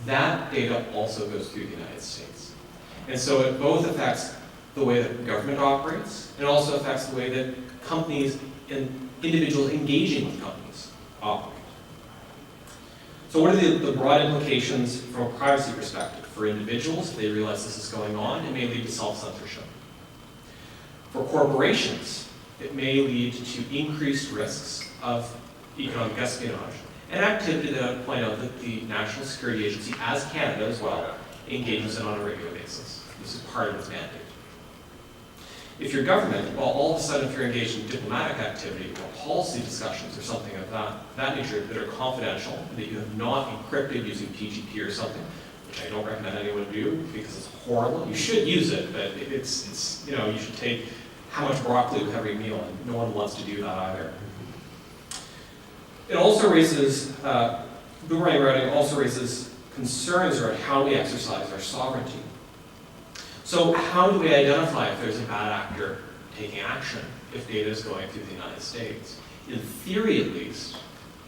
Speaker 7: that data also goes through the United States. And so it both affects the way that government operates, and it also affects the way that companies and individuals engaging with companies operate. So what are the broad implications from a privacy perspective? For individuals, if they realize this is going on, it may lead to self-censorship. For corporations, it may lead to increased risks of economic espionage, an activity that I would point out that the National Security Agency, as Canada as well, engages in on a regular basis. This is part of its mandate. If you're government, well, all of a sudden if you're engaged in diplomatic activity or policy discussions or something of that nature that are confidential, and that you have not encrypted using PGP or something, which I don't recommend anyone do because it's horrible. You should use it, but it's you know, you should take how much broccoli with every meal, and no one wants to do that either. It also raises, boomerang routing also raises concerns around how we exercise our sovereignty. So how do we identify if there's a bad actor taking action if data is going through the United States? In theory, at least,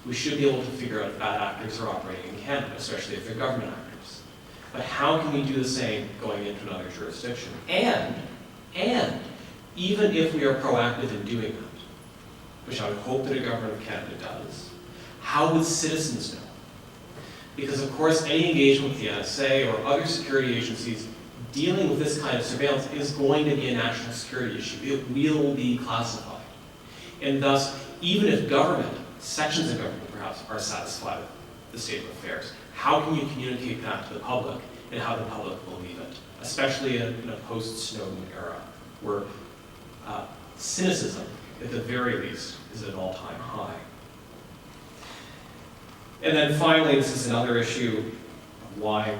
Speaker 7: we should be able to figure out if bad actors are operating in Canada, especially if they're government actors. But how can we do the same going into another jurisdiction? And even if we are proactive in doing that, which I would hope that a government of Canada does, how would citizens know? Because of course, any engagement with the NSA or other security agencies dealing with this kind of surveillance is going to be a national security issue. It will be classified. And thus, even if government, sections of government perhaps, are satisfied with the state of affairs, how can you communicate that to the public and how the public will believe it? Especially in a post-Snowden era, where cynicism, at the very least, is at an all-time high. And then finally, this is another issue of why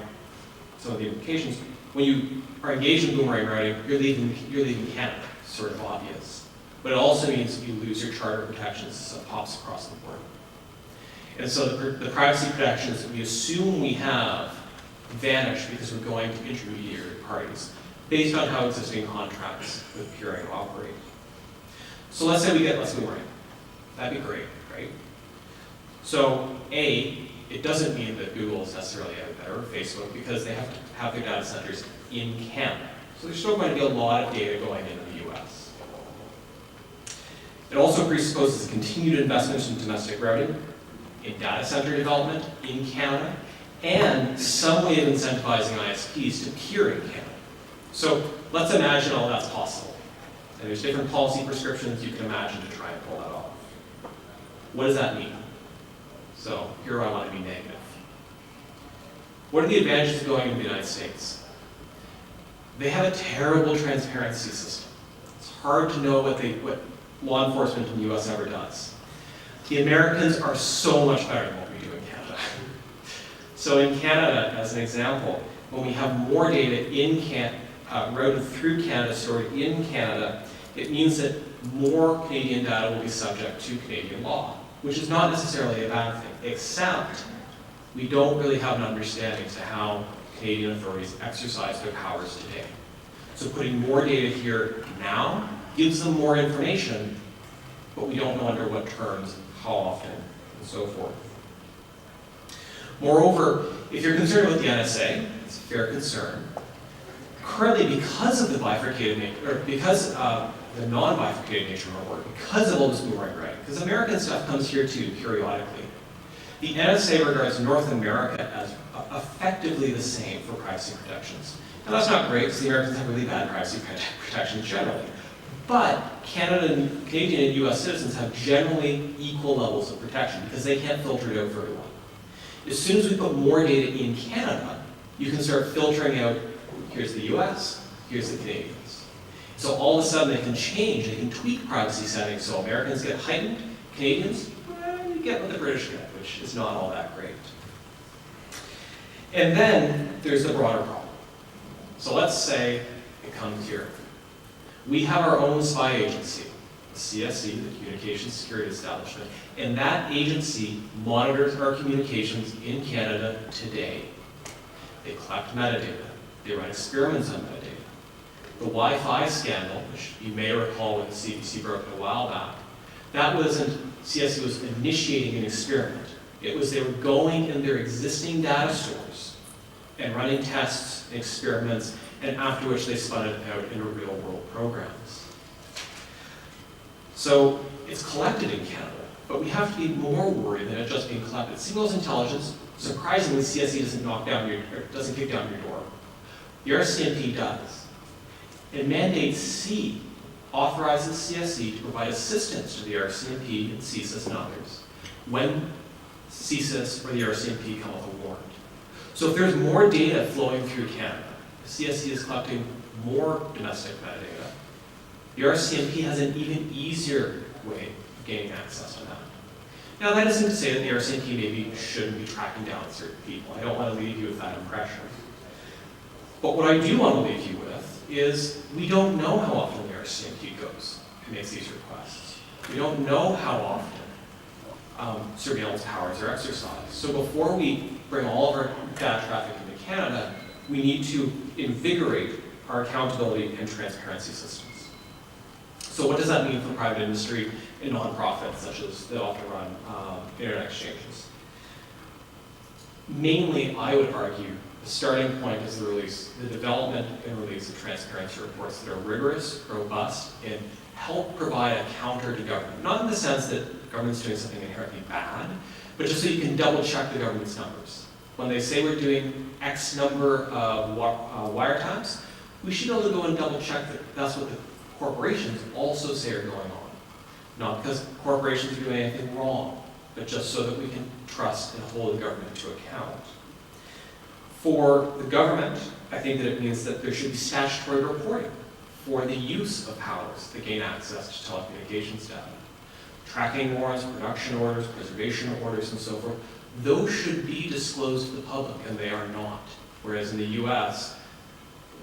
Speaker 7: some of the implications. When you are engaged in boomerang routing, you're leaving Canada, sort of obvious. But it also means you lose your charter protections, so it pops across the board. And so the privacy protections that we assume we have vanish because we're going to intermediary parties based on how existing contracts with peering operate. So let's say we get less boomerang. That'd be great, right? So it doesn't mean that Google is necessarily out there, or Facebook, because they have to have their data centers in Canada. So there's still going to be a lot of data going into the US. It also presupposes continued investments in domestic routing, in data center development in Canada, and some way of incentivizing ISPs to peer in Canada. So let's imagine all that's possible. And there's different policy prescriptions you can imagine to try and pull that off. What does that mean? So here I want to be negative. What are the advantages of going into the United States? They have a terrible transparency system. It's hard to know what law enforcement in the US ever does. The Americans are so much better than what we do in Canada. So in Canada, as an example, when we have more data routed through Canada, stored in Canada, it means that more Canadian data will be subject to Canadian law, which is not necessarily a bad thing, except we don't really have an understanding as to how Canadian authorities exercise their powers today. So putting more data here now gives them more information, but we don't know under what terms, how often, and so forth. Moreover, if you're concerned with the NSA, it's a fair concern. Currently, because of the bifurcated nature, or because of the non-bifurcated nature of our work, because of all this boomerang routing, because American stuff comes here too periodically, the NSA regards North America as effectively the same for privacy protections. And that's not great, because the Americans have really bad privacy protections generally. But Canadian and US citizens have generally equal levels of protection because they can't filter it out very well. As soon as we put more data in Canada, you can start filtering out, here's the US, here's the Canadians. So all of a sudden they can change, they can tweak privacy settings so Americans get heightened, Canadians, well, you get what the British get, which is not all that great. And then there's the broader problem. So let's say it comes here. We have our own spy agency, the CSC, the Communications Security Establishment, and that agency monitors our communications in Canada today. They collect metadata. They run experiments on metadata. The Wi-Fi scandal, which you may recall when the CBC broke it a while back, that wasn't, CSC was initiating an experiment. It was they were going in their existing data stores and running tests and experiments, and after which they spun it out into real world programs. So it's collected in Canada, but we have to be more worried than it just being collected. Signals intelligence, surprisingly, CSC doesn't kick down your door. The RCMP does. And Mandate C authorizes CSC to provide assistance to the RCMP and CSIS and others when CSIS or the RCMP come with a warrant. So if there's more data flowing through Canada, CSC is collecting more domestic metadata, the RCMP has an even easier way of gaining access to that. Now, that isn't to say that the RCMP maybe shouldn't be tracking down certain people. I don't want to leave you with that impression. But what I do want to leave you with is we don't know how often the RCMP goes and makes these requests. We don't know how often surveillance powers are exercised. So before we bring all of our data traffic into Canada, we need to invigorate our accountability and transparency systems. So what does that mean for private industry and nonprofits, such as that often run internet exchanges? Mainly, I would argue, the starting point is the development and release of transparency reports that are rigorous, robust, and help provide a counter to government. Not in the sense that government's doing something inherently bad, but just so you can double check the government's numbers. When they say we're doing X number of wiretaps, we should be able to go and double check that that's what the corporations also say are going on. Not because corporations are doing anything wrong, but just so that we can trust and hold the government to account. For the government, I think that it means that there should be statutory reporting for the use of powers that gain access to telecommunications data. Tracking warrants, production orders, preservation orders, and so forth, those should be disclosed to the public, and they are not. Whereas in the US,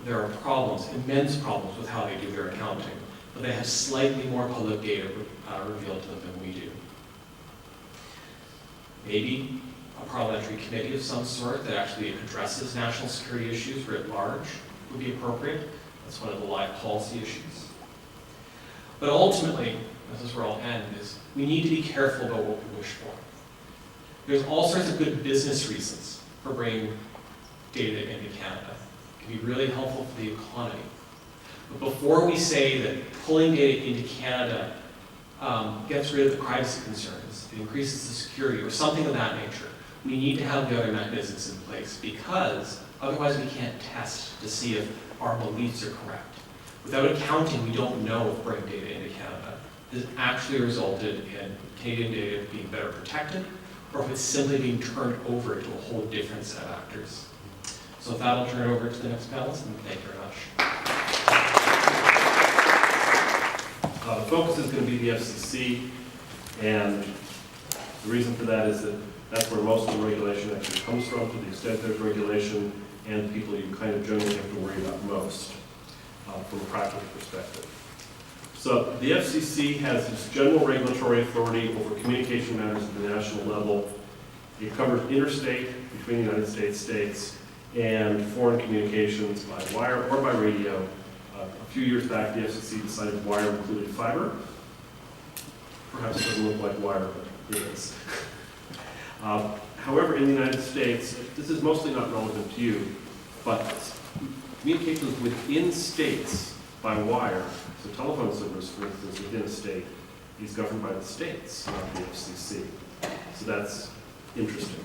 Speaker 7: there are problems, immense problems, with how they do their accounting, but they have slightly more public data revealed to them than we do. Maybe a parliamentary committee of some sort that actually addresses national security issues writ large would be appropriate. That's one of the live policy issues. But ultimately, this is where I'll end, is we need to be careful about what we wish for. There's all sorts of good business reasons for bringing data into Canada. It can be really helpful for the economy. But before we say that pulling data into Canada gets rid of the privacy concerns, it increases the security, or something of that nature, we need to have the other mechanisms in place, because otherwise we can't test to see if our beliefs are correct. Without accounting, we don't know if bringing data into Canada has actually resulted in Canadian data being better protected, or if it's simply being turned over to a whole different set of actors. So with that, I'll turn it over to the next panelist, and thank you very much.
Speaker 8: The focus is going to be the FCC, and the reason for that is that that's where most of the regulation actually comes from, to the extent there's regulation, and the people you kind of generally have to worry about most from a practical perspective. So the FCC has its general regulatory authority over communication matters at the national level. It covers interstate, between the United States, and foreign communications by wire or by radio. A few years back, the FCC decided wire included fiber. Perhaps it doesn't look like wire, but it is. However, in the United States, this is mostly not relevant to you, but communications within states by wire, so telephone service, for instance, within a state, is governed by the states, not the FCC. So that's interesting.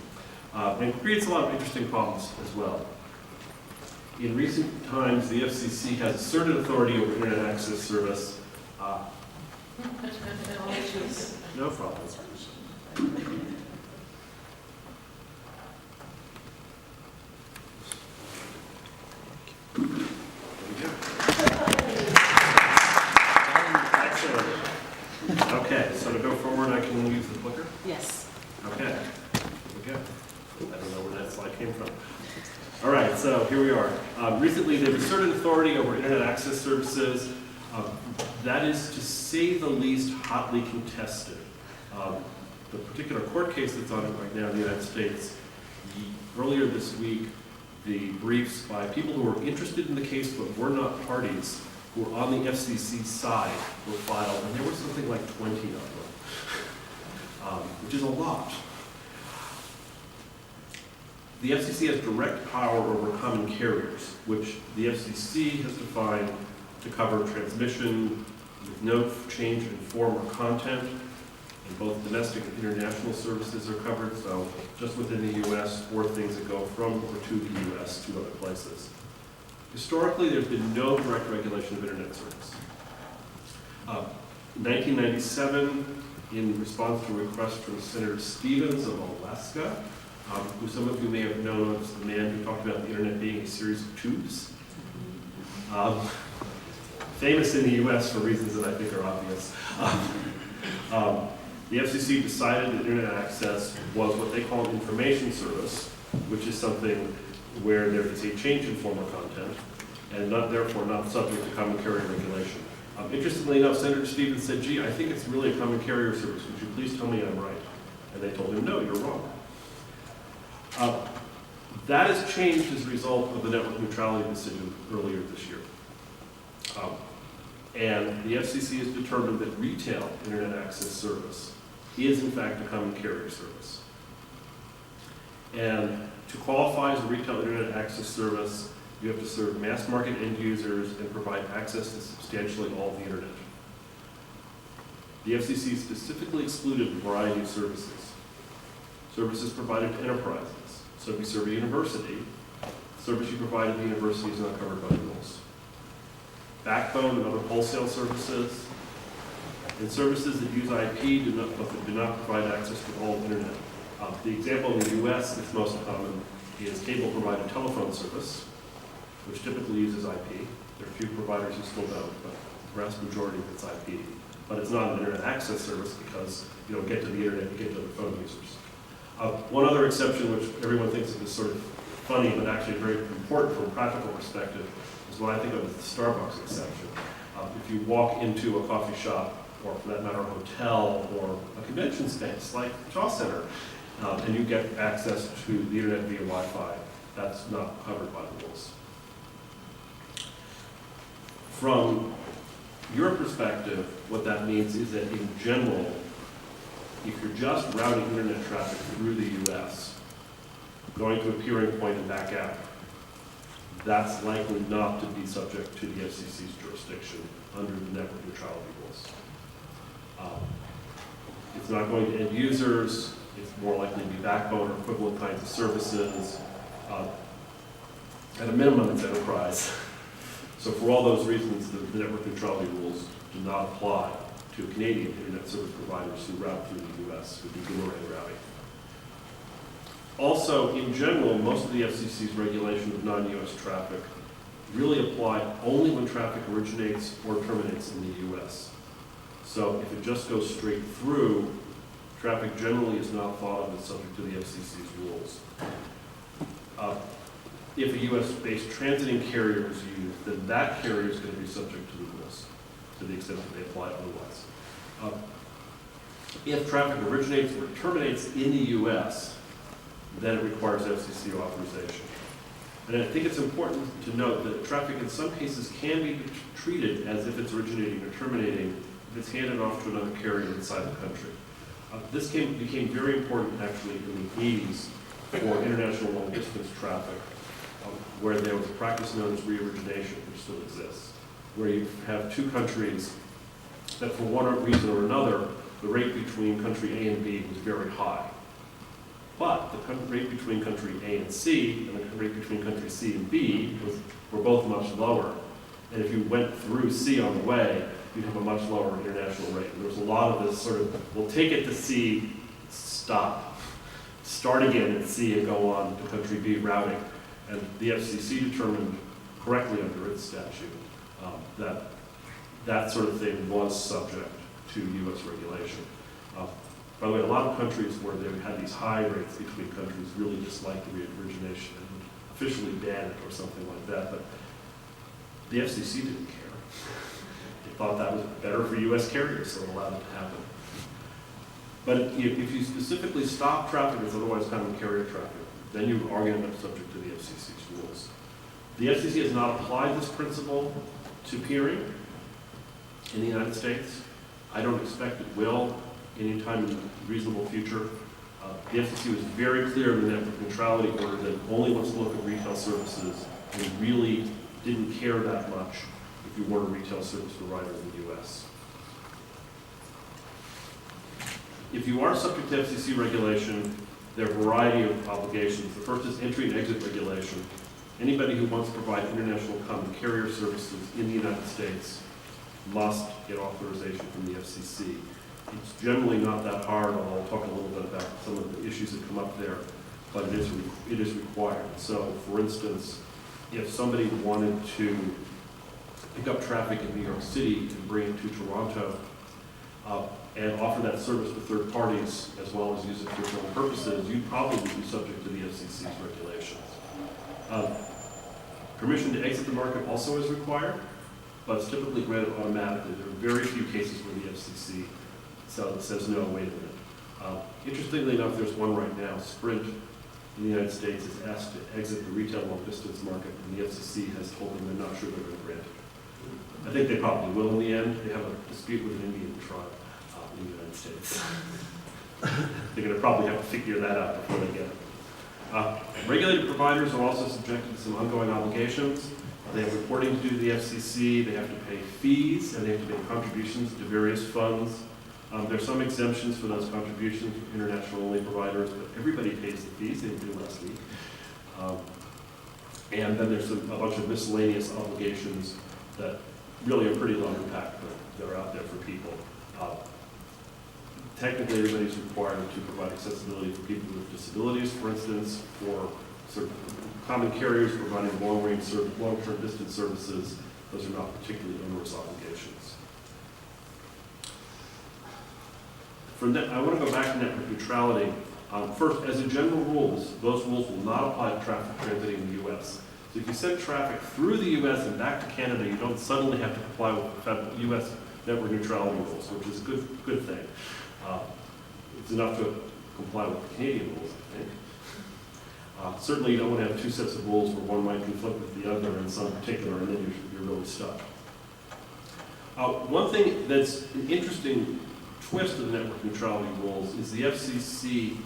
Speaker 8: And it creates a lot of interesting problems as well. In recent times, the FCC has asserted authority over internet access service. No problem. Excellent. Okay, so to go forward, I can use the clicker?
Speaker 2: Yes.
Speaker 8: Okay, here we go. I don't know where that slide came from. All right, so here we are. Recently, they've asserted authority over internet access services. That is, to say the least, hotly contested. The particular court case that's on it right now in the United States, earlier this week, the briefs by people who were interested in the case but were not parties, who were on the FCC side, were filed, and there were something like 20 of them, which is a lot. The FCC has direct power over common carriers, which the FCC has defined to cover transmission with no change in form or content, and both domestic and international services are covered, so just within the U.S. or things that go from or to the U.S. to other places. Historically, there's been no direct regulation of internet service. In 1997, in response to a request from Senator Stevens of Alaska, who some of you may have known as the man who talked about the internet being a series of tubes. Famous in the US for reasons that I think are obvious. The FCC decided that internet access was what they call an information service, which is something where there is a change in form or content, and therefore not subject to common carrier regulation. Interestingly enough, Senator Stevens said, gee, I think it's really a common carrier service. Would you please tell me I'm right? And they told him, no, you're wrong. That has changed as a result of the network neutrality decision earlier this year. And the FCC has determined that retail internet access service is in fact a common carrier service. And to qualify as a retail internet access service, you have to serve mass market end users and provide access to substantially all of the internet. The FCC specifically excluded a variety of services. Services provided to enterprises. So if you serve a university, service you provide at the university is not covered by the rules. Backbone and other wholesale services, and services that use IP but do not provide access to all internet. The example in the US that's most common is cable provided telephone service, which typically uses IP. There are a few providers who still don't, but the vast majority of it's IP. But it's not an internet access service because you don't get to the internet, you get to the phone users. One other exception, which everyone thinks of as sort of funny, but actually very important from a practical perspective, is what I think of as the Starbucks exception. If you walk into a coffee shop, or for that matter, a hotel, or a convention space like Shaw Center, and you get access to the internet via Wi-Fi, that's not covered by the rules. From your perspective, what that means is that in general, if you're just routing internet traffic through the US, going to a peering point and back out, that's likely not to be subject to the FCC's jurisdiction under the network neutrality rules. It's not going to end users, it's more likely to be backbone or equivalent kinds of services. At a minimum, it's enterprise. So for all those reasons, the network neutrality rules do not apply to Canadian internet service providers who route through the US, who do boomerang routing. Also, in general, most of the FCC's regulation of non-US traffic really apply only when traffic originates or terminates in the US. So if it just goes straight through, traffic generally is not thought of as subject to the FCC's rules. If a US-based transiting carrier is used, then that carrier is going to be subject to the rules to the extent that they apply otherwise. If traffic originates or terminates in the US, then it requires FCC authorization. And I think it's important to note that traffic in some cases can be treated as if it's originating or terminating if it's handed off to another carrier inside the country. This became very important actually in the 80s for international long-distance traffic, where there was a practice known as re-origination, which still exists, where you have two countries that for one reason or another, the rate between country A and B was very high. But the rate between country A and C and the rate between country C and B were both much lower. And if you went through C on the way, you'd have a much lower international rate. And there was a lot of this sort of, we'll take it to C, stop, start again at C and go on to country B routing. And the FCC determined correctly under its statute that that sort of thing was subject to US regulation. By the way, a lot of countries where they had these high rates between countries really disliked the re-origination and would officially ban it or something like that, but the FCC didn't care. They thought that was better for US carriers, so it allowed it to happen. But if you specifically stop traffic that's otherwise common carrier traffic, then you are going to be subject to the FCC's rules. The FCC has not applied this principle to peering in the United States. I don't expect it will anytime in the reasonable future. The FCC was very clear in the network neutrality order that only wants to look at retail services and really didn't care that much if you weren't a retail service provider in the US. If you are subject to FCC regulation, there are a variety of obligations. The first is entry and exit regulation. Anybody who wants to provide international common carrier services in the United States must get authorization from the FCC. It's generally not that hard, although I'll talk a little bit about some of the issues that come up there, but it is required. So, for instance, if somebody wanted to pick up traffic in New York City and bring it to Toronto, and offer that service to third parties as well as use it for your own purposes, you'd probably be subject to the FCC's regulations. Permission to exit the market also is required, but it's typically granted automatically. There are very few cases where the FCC says, no, wait a minute. Interestingly enough, there's one right now. Sprint in the United States is asked to exit the retail long distance market, and the FCC has told them they're not sure they're going to grant it. I think they probably will in the end. They have a dispute with an Indian tribe in the United States. They're going to probably have to figure that out before they get it. Regulated providers are also subjected to some ongoing obligations. They have reporting to do to the FCC, they have to pay fees, and they have to make contributions to various funds. There are some exemptions for those contributions for international-only providers, but everybody pays the fees, they did last week. And then there's a bunch of miscellaneous obligations that really are pretty low impact, but they're out there for people. Technically, everybody's required to provide accessibility for people with disabilities, for instance, for sort of common carriers providing long-term distance services. Those are not particularly onerous obligations. I want to go back to network neutrality. First, as a general rule, those rules will not apply to traffic transiting in the U.S. So if you send traffic through the U.S. and back to Canada, you don't suddenly have to comply with the federal U.S. network neutrality rules, which is a good thing. It's enough to comply with the Canadian rules, I think. Certainly you don't want to have two sets of rules where one might conflict with the other in some particular, and then you're really stuck. One thing that's an interesting twist of the network neutrality rules is the FCC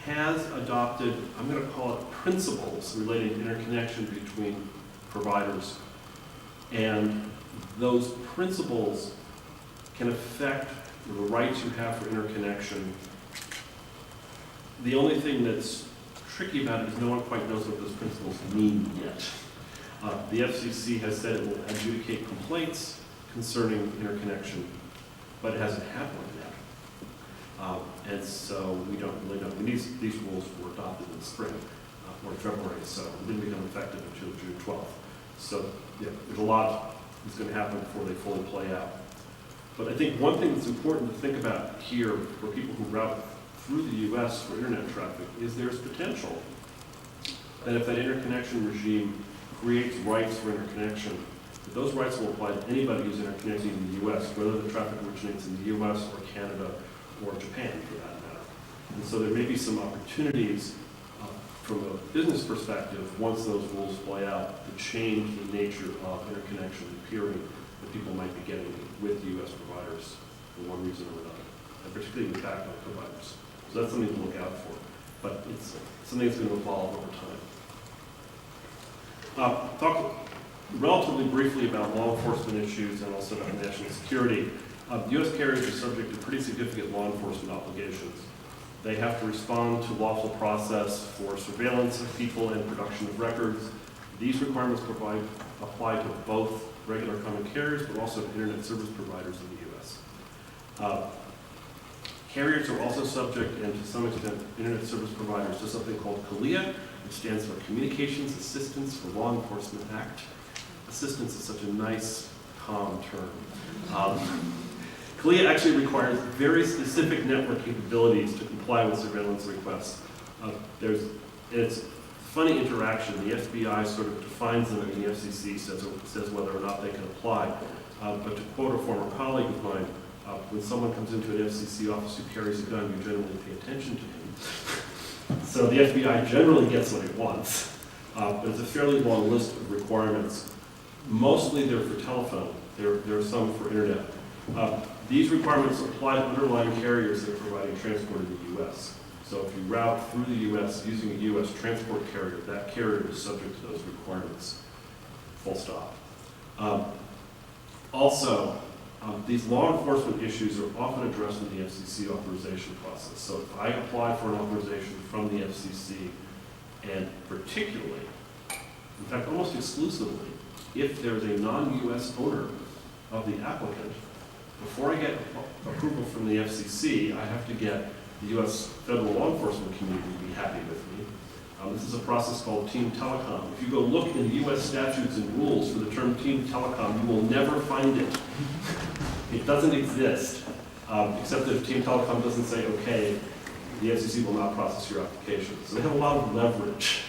Speaker 8: has adopted, I'm going to call it principles relating to interconnection between providers. And those principles can affect the rights you have for interconnection. The only thing that's tricky about it is no one quite knows what those principles mean yet. The FCC has said it will adjudicate complaints concerning interconnection, but it hasn't had one yet. And so we don't really know. These rules were adopted in the spring or February, so it didn't become effective until June 12th. So yeah, there's a lot that's going to happen before they fully play out. But I think one thing that's important to think about here for people who route through the U.S. for internet traffic is there's potential that if that interconnection regime creates rights for interconnection, that those rights will apply to anybody who's interconnecting in the U.S., whether the traffic originates in the U.S. or Canada or Japan, for that matter. And so there may be some opportunities from a business perspective, once those rules play out, to change the nature of interconnection appearing that people might be getting with U.S. providers for one reason or another, and particularly with backbone providers. So that's something to look out for, but it's something that's going to evolve over time. Talk relatively briefly about law enforcement issues and also about national security. U.S. carriers are subject to pretty significant law enforcement obligations. They have to respond to lawful process for surveillance of people and production of records. These requirements apply to both regular common carriers, but also to internet service providers in the U.S. Carriers are also subject, and to some extent internet service providers, to something called CIRA, which stands for Communications Assistance for Law Enforcement Act. Assistance is such a nice, calm term. CIRA actually requires very specific network capabilities to comply with surveillance requests. It's funny interaction. The FBI sort of defines them, and the FCC says whether or not they can apply. But to quote a former colleague of mine, when someone comes into an FCC office who carries a gun, you generally pay attention to him. So the FBI generally gets what it wants. But it's a fairly long list of requirements. Mostly they're for telephone. There are some for internet. These requirements apply to underlying carriers that are providing transport in the U.S. So if you route through the U.S. using a U.S. transport carrier, that carrier is subject to those requirements. Full stop. These law enforcement issues are often addressed in the FCC authorization process. So if I apply for an authorization from the FCC, and particularly, in fact almost exclusively, if there's a non-U.S. owner of the applicant, before I get approval from the FCC, I have to get the U.S. federal law enforcement community to be happy with me. This is a process called team telecom. If you go look in the U.S. statutes and rules for the term team telecom, you will never find it. It doesn't exist. except that if Team Telecom doesn't say okay, the FCC will not process your application. So they have a lot of leverage.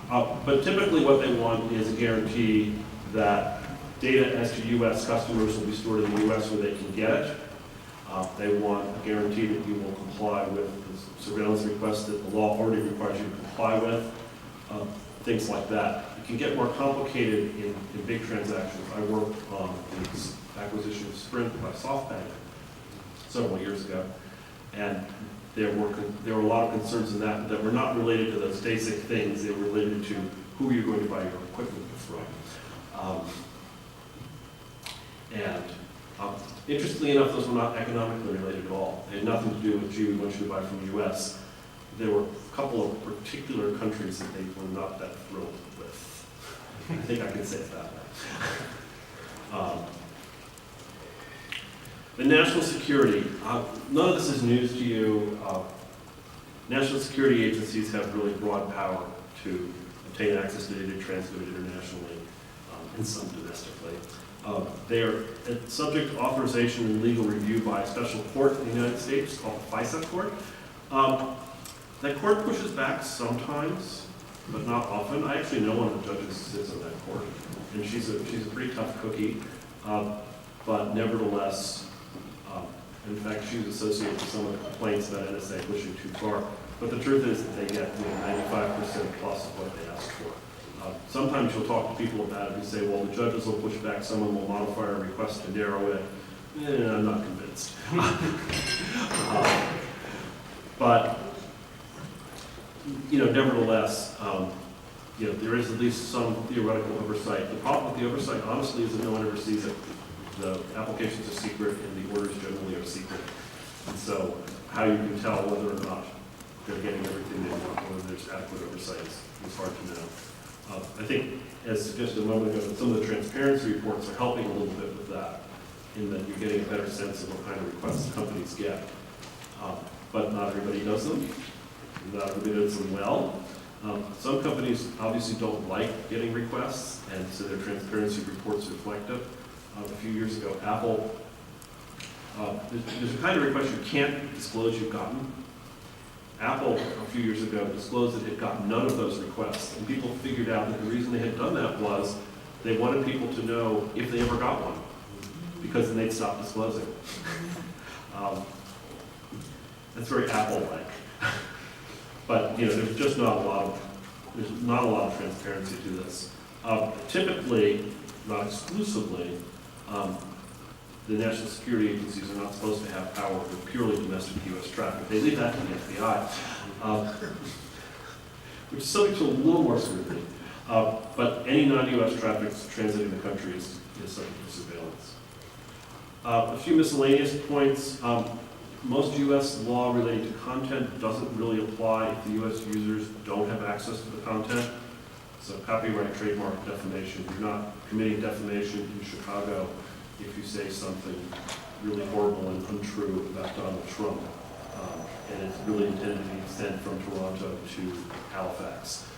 Speaker 8: But typically what they want is a guarantee that data as to US customers will be stored in the US where they can get it. They want a guarantee that you will comply with the surveillance requests that the law already requires you to comply with, things like that. It can get more complicated in big transactions. I worked on the acquisition of Sprint by SoftBank several years ago, and there were a lot of concerns in that were not related to those basic things. They were related to who you're going to buy your equipment from. Interestingly enough, those were not economically related at all. They had nothing to do with, gee, we want you to buy from the US. There were a couple of particular countries that they were not that thrilled with. I think I can say it that way. The national security, none of this is news to you. National security agencies have really broad power to obtain access to data transmitted internationally and some domestically. They are subject to authorization and legal review by a special court in the United States called the FISA court. That court pushes back sometimes, but not often. I actually know one of the judges sits on that court, and she's a pretty tough cookie, but nevertheless, in fact, she's associated with some of the complaints about NSA pushing too far. But the truth is that they get 95% plus of what they asked for. Sometimes you'll talk to people about it and say, well, the judges will push back, someone will modify a request to narrow it. I'm not convinced. But, nevertheless, there is at least some theoretical oversight. The problem with the oversight, honestly, is that no one ever sees it. The applications are secret and the orders generally are secret. And so how you can tell whether or not they're getting everything they want, whether there's adequate oversight is hard to know. I think, as suggested a moment ago, that some of the transparency reports are helping a little bit with that, in that you're getting a better sense of what kind of requests companies get. But not everybody does them. Not everybody does them well. Some companies obviously don't like getting requests, and so their transparency reports reflect it. A few years ago, Apple, there's a kind of request you can't disclose you've gotten. Apple, a few years ago, disclosed that it had gotten none of those requests, and people figured out that the reason they had done that was they wanted people to know if they ever got one, because then they'd stop disclosing. That's very Apple-like. But there's just not a lot of transparency to this. Typically, not exclusively, the national security agencies are not supposed to have power over purely domestic U.S. traffic. They leave that to the FBI, which is subject to a little more scrutiny. But any non-U.S. traffic transiting the country is subject to surveillance. A few miscellaneous points. Most U.S. law relating to content doesn't really apply if the U.S. users don't have access to the content. So copyright, trademark, defamation. You're not committing defamation in Chicago if you say something really horrible and untrue about Donald Trump. And it's really intended to be sent from Toronto to Halifax.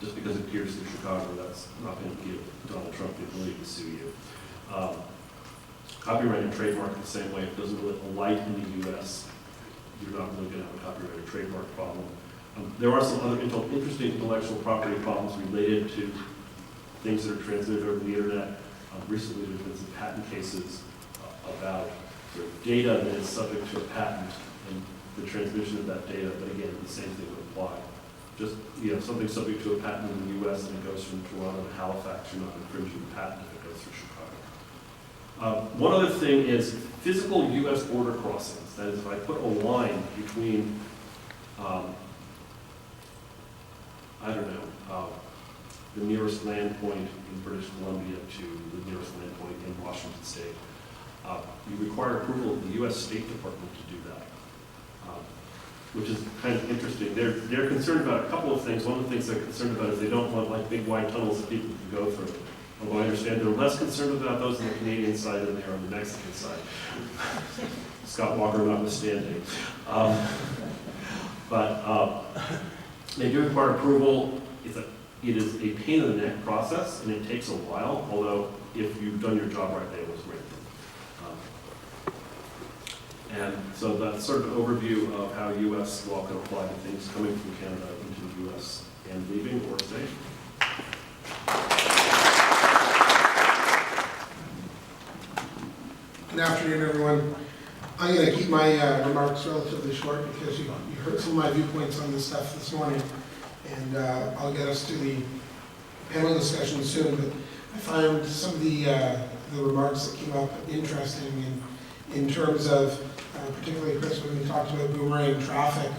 Speaker 8: Just because it appears in Chicago, that's not going to give Donald Trump the ability to sue you. Copyright and trademark the same way. If it doesn't really alight in the U.S., you're not really going to have a copyright or trademark problem. There are some other interesting intellectual property problems related to things that are transmitted over the internet. Recently, there's been some patent cases about sort of data that is subject to a patent and the transmission of that data, but again, the same thing would apply. Just, something subject to a patent in the U.S. and it goes from Toronto to Halifax, you're not infringing the patent if it goes through Chicago. One other thing is physical U.S. border crossings. That is, if I put a line between, the nearest land point in British Columbia to the nearest land point in Washington State, you require approval of the U.S. State Department to do that, which is kind of interesting. They're concerned about a couple of things. One of the things they're concerned about is they don't want big wide tunnels that people can go through. Although I understand they're less concerned about those on the Canadian side than they are on the Mexican side. Scott Walker notwithstanding. But they do require approval. It is a pain in the neck process, and it takes a while, although if you've done your job right, they always grant them. And so that's sort of an overview of how U.S. law can apply to things coming from Canada into the U.S. and leaving or staying.
Speaker 9: Good afternoon, everyone. I'm going to keep my remarks relatively short because you heard some of my viewpoints on this stuff this morning, and I'll get us to the panel discussion soon. But I found some of the remarks that came up interesting in terms of, particularly Chris, when we talked about boomerang traffic,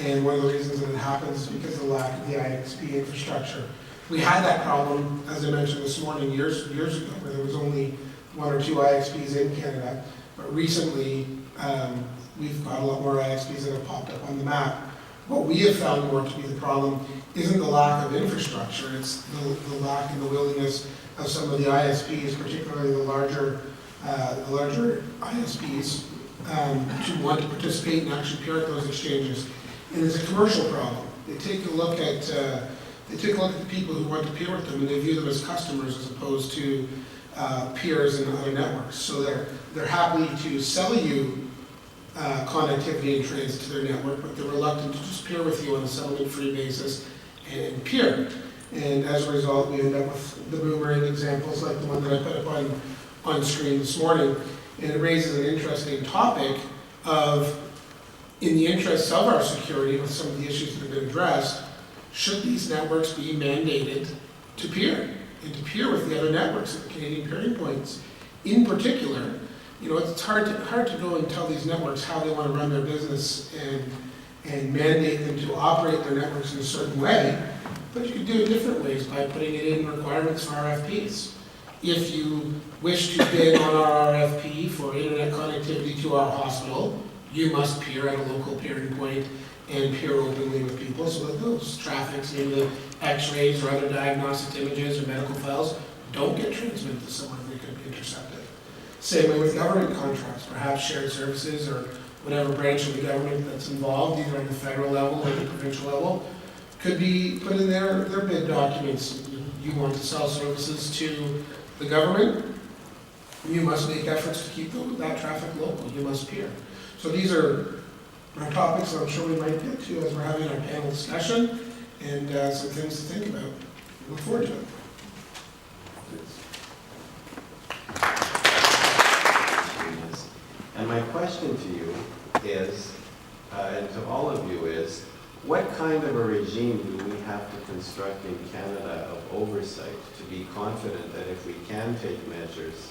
Speaker 9: and one of the reasons that it happens is because of the lack of the IXP infrastructure. We had that problem, as I mentioned this morning, years ago, where there was only 1 or 2 IXPs in Canada, but recently we've got a lot more IXPs that have popped up on the map. What we have found more to be the problem isn't the lack of infrastructure, it's the lack and the willingness of some of the ISPs, particularly the larger ISPs, to want to participate and actually peer at those exchanges. And it's a commercial problem. They take a look at the people who want to peer with them, and they view them as customers as opposed to peers in other networks. So they're happy to sell you connectivity and transit to their network, but they're reluctant to just peer with you on a settlement-free basis and peer. And as a result, we end up with the boomerang examples like the one that I put up on screen this morning. And it raises an interesting topic of, in the interests of our security, with some of the issues that have been addressed, should these networks be mandated to peer? And to peer with the other networks at the Canadian peering points. In particular, it's hard to go and tell these networks how they want to run their business and mandate them to operate their networks in a certain way, but you can do it different ways by putting it in requirements for RFPs. If you wish to bid on our RFP for internet connectivity to our hospital, you must peer at a local peering point and peer openly with people so that those traffics, maybe the x-rays or other diagnostic images or medical files, don't get transmitted to someone they could be intercepted. Same way with government contracts, perhaps shared services or whatever branch of the government that's involved, either on the federal level or the provincial level, could be put in their bid documents. You want to sell services to the government, you must make efforts to keep that traffic local, you must peer. So these are our topics that I'm sure we might get to as we're having our panel discussion, and some things to think about. Look forward to it.
Speaker 6: And my question to you is, and to all of you is, what kind of a regime do we have to construct in Canada of oversight to be confident that if we can take measures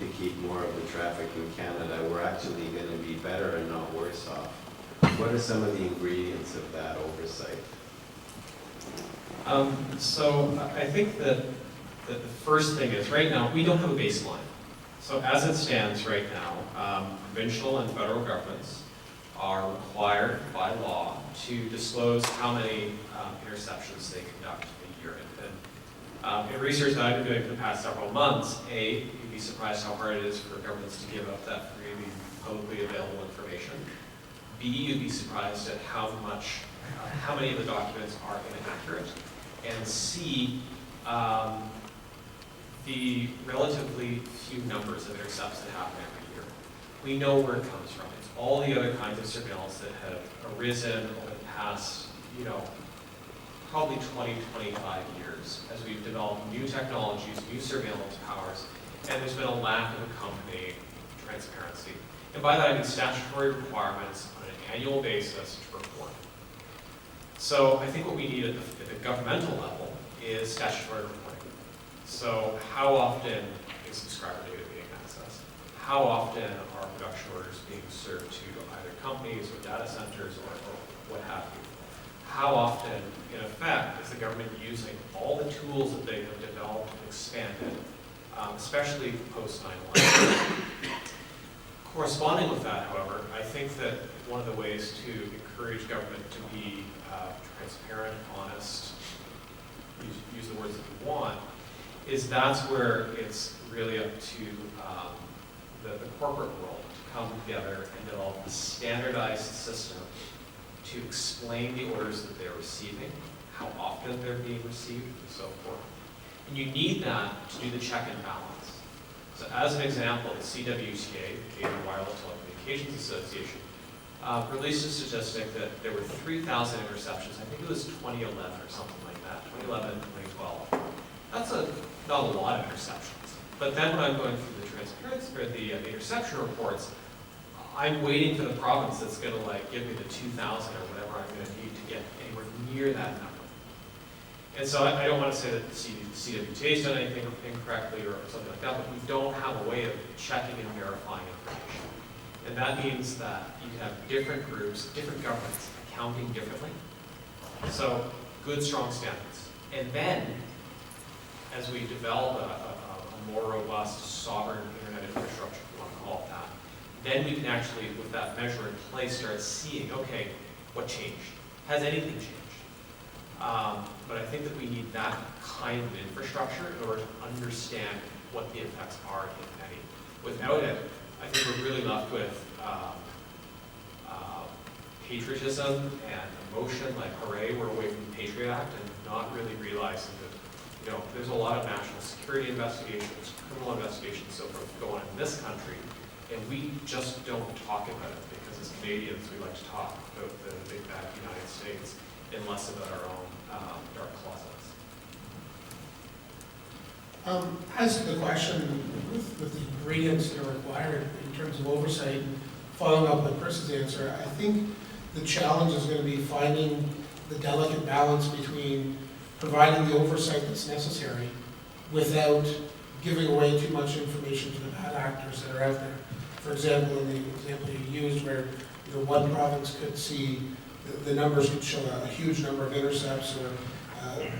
Speaker 6: to keep more of the traffic in Canada, we're actually going to be better and not worse off? What are some of the ingredients of that oversight?
Speaker 7: So I think that the first thing is, right now, we don't have a baseline. So as it stands right now, provincial and federal governments are required by law to disclose how many interceptions they conduct a year. And in research that I've been doing for the past several months, you'd be surprised how hard it is for governments to give up that freely, publicly available information. B, you'd be surprised at how many of the documents are inaccurate. And C, the relatively few numbers of intercepts that happen every year. We know where it comes from. It's all the other kinds of surveillance that have arisen over the past, probably 20, 25 years as we've developed new technologies, new surveillance powers, and there's been a lack of accompanying transparency. And by that I mean statutory requirements on an annual basis to report. So I think what we need at the governmental level is statutory reporting. So how often is subscriber data being accessed? How often are production orders being served to either companies or data centers or what have you? How often, in effect, is the government using all the tools that they have developed and expanded, especially post 9/11? Corresponding with that, however, I think that one of the ways to encourage government to be transparent, honest, use the words that you want, is that's where it's really up to the corporate world to come together and develop a standardized system to explain the orders that they're receiving, how often they're being received, and so forth. And you need that to do the check and balance. So as an example, the CWTA, Canadian Wireless Telecommunications Association, released a statistic that there were 3,000 interceptions. I think it was 2011 or something like that, 2011, 2012. That's not a lot of interceptions. But then when I'm going through the transparency or the interception reports, I'm waiting for the province that's going to like give me the 2,000 or whatever I'm going to need to get anywhere near that number. And so I don't want to say that the CWTA has done anything incorrectly or something like that, but we don't have a way of checking and verifying information. And that means that you have different groups, different governments accounting differently. So good, strong standards. And then, as we develop a more robust sovereign internet infrastructure, if you want to call it that, then we can actually, with that measure in place, start seeing, okay, what changed? Has anything changed? But I think that we need that kind of infrastructure in order to understand what the effects are, if any. Without it, I think we're really left with patriotism and emotion, like hooray, we're away from the Patriot Act, and not really realizing that, there's a lot of national security investigations, criminal investigations, so forth going on in this country, and we just don't talk about it because as Canadians, we like to talk about the big bad United States and less about our own dark closets.
Speaker 9: As to the question with the ingredients that are required in terms of oversight, following up on Chris's answer, I think the challenge is going to be finding the delicate balance between providing the oversight that's necessary without giving away too much information to the bad actors that are out there. For example, in the example you used where one province could see the numbers could show a huge number of intercepts or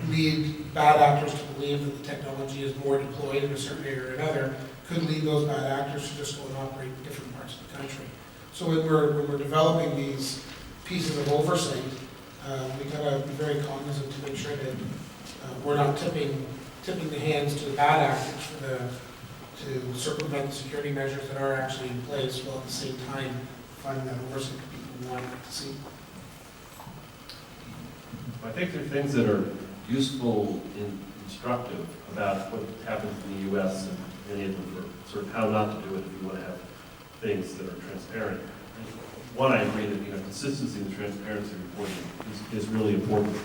Speaker 9: lead bad actors to believe that the technology is more deployed in a certain area or another, could lead those bad actors to just go and operate in different parts of the country. So when we're developing these pieces of oversight, we got to be very cognizant to make sure that we're not tipping the hands to the bad actors to circumvent the security measures that are actually in place, while at the same time finding that oversight that people want to see.
Speaker 8: I think there are things that are useful and instructive about what happens in the U.S. and many of them are sort of how not to do it if you want to have things that are transparent. And one, I agree that consistency and transparency reporting is really important.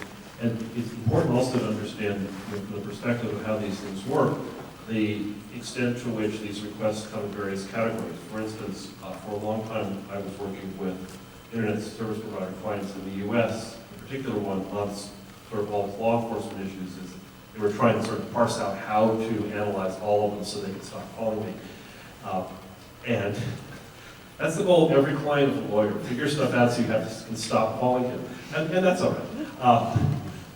Speaker 8: And it's important also to understand from the perspective of how these things work, the extent to which these requests come in various categories. For instance, for a long time I was working with internet service provider clients in the U.S. A particular one on sort of all law enforcement issues is they were trying to sort of parse out how to analyze all of them so they could stop calling me. And that's the goal of every client of a lawyer, figure stuff out so you can stop calling him. And that's all right.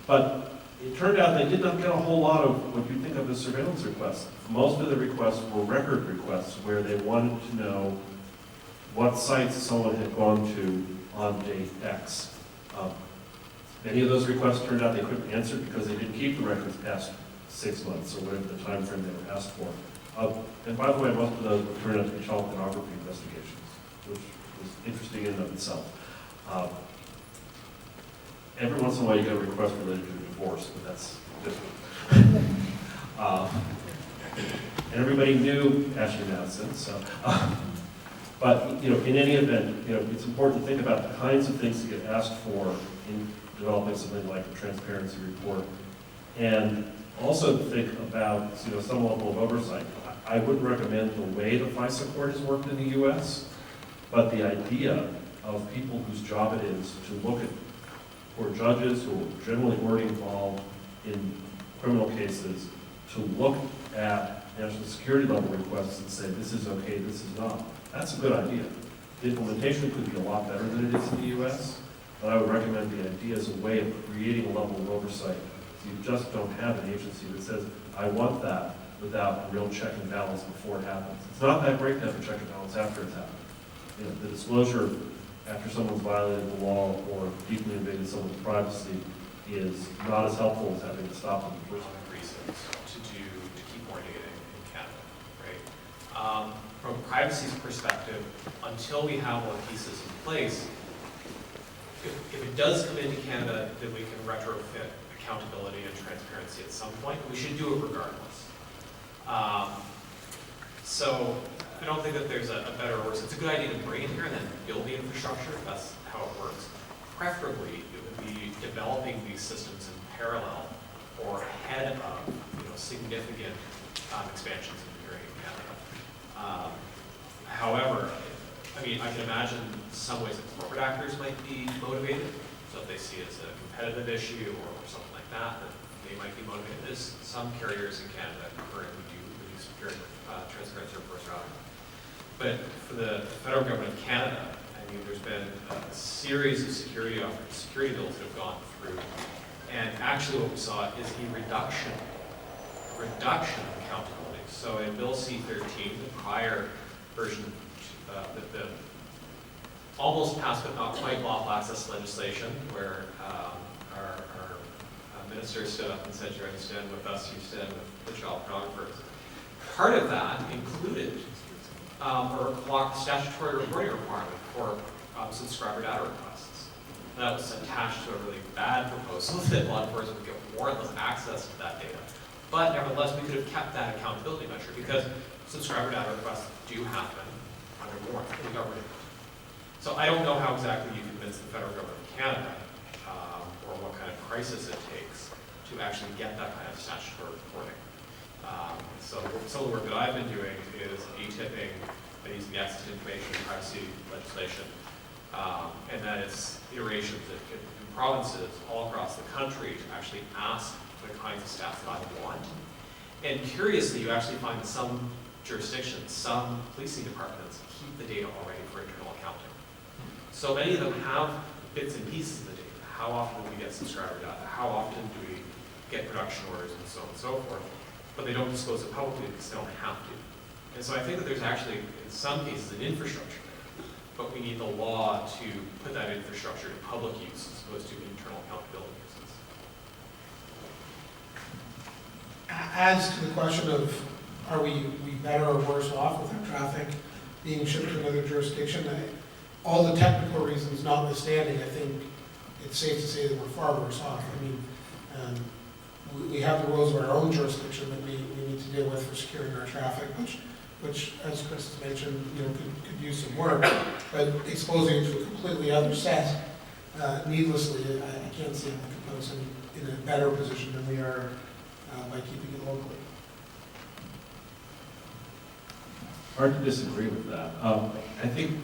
Speaker 8: But it turned out they did not get a whole lot of what you think of as surveillance requests. Most of the requests were record requests where they wanted to know what sites someone had gone to on date X. Many of those requests turned out they couldn't answer because they didn't keep the records past 6 months or whatever the time frame they were asked for. And by the way, most of those turned out to be child pornography investigations, which was interesting in and of itself. Every once in a while you get a request related to a divorce, but that's different. And everybody knew Ashley Madison, so. But in any event, it's important to think about the kinds of things that get asked for in developing something like a transparency report, and also to think about some level of oversight. I wouldn't recommend the way the FISA court has worked in the U.S., but the idea of people whose job it is to look at, or judges who are generally already involved in criminal cases, to look at national security level requests and say this is okay, this is not. That's a good idea. The implementation could be a lot better than it is in the U.S., but I would recommend the idea as a way of creating a level of oversight. So you just don't have an agency that says, I want that, without a real check and balance before it happens. It's not that great to have a check and balance after it's happened. The disclosure after someone's violated the law or deeply invaded someone's privacy is not as helpful as having to stop them in the first
Speaker 7: Reasons to keep morning in Canada, right? From privacy's perspective, until we have all the pieces in place, if it does come into Canada, then we can retrofit accountability and transparency at some point. We should do it regardless. So I don't think that there's a better or worse. It's a good idea to bring it here and then build the infrastructure, if that's how it works. Preferably, it would be developing these systems in parallel or ahead of, significant expansions in Canada. However, I mean, I can imagine some ways that corporate actors might be motivated. So if they see it as a competitive issue or something like that, then they might be motivated. There's some carriers in Canada currently do release very transparent first routing. But for the federal government of Canada, I mean, there's been a series of security bills that have gone through. And actually what we saw is a reduction of accountability. So in Bill C-13, the prior version, the almost passed but not quite lawful access legislation, where our minister stood up and said, you're going to stand with us, you stand with the child pornographers. Part of that included a statutory reporting requirement for subscriber data requests. That was attached to a really bad proposal that law enforcement would get warrantless access to that data. But nevertheless, we could have kept that accountability measure because subscriber data requests do happen under warrant in the government. So I don't know how exactly you convince the federal government of Canada or what kind of crisis it takes to actually get that kind of statutory reporting. So some of the work that I've been doing is ATIPing and using the access to information and privacy legislation. And that is iterations in provinces all across the country to actually ask the kinds of stats that I want. And curiously, you actually find that some jurisdictions, some policing departments keep the data already for internal accounting. So many of them have bits and pieces of the data. How often do we get subscriber data? How often do we get production orders and so on and so forth? But they don't disclose it publicly because they don't have to. And so I think that there's actually, in some cases, an infrastructure there. But we need the law to put that infrastructure to public use as opposed to internal accountability uses.
Speaker 9: As to the question of are we better or worse off with our traffic being shipped to another jurisdiction, all the technical reasons notwithstanding, I think it's safe to say that we're far worse off. I mean, we have the rules of our own jurisdiction that we need to deal with for securing our traffic, which as Chris has mentioned, could use some work, but exposing it to a completely other set needlessly, I can't see how it puts us in a better position than we are by keeping it locally.
Speaker 8: Hard to disagree with that. I think,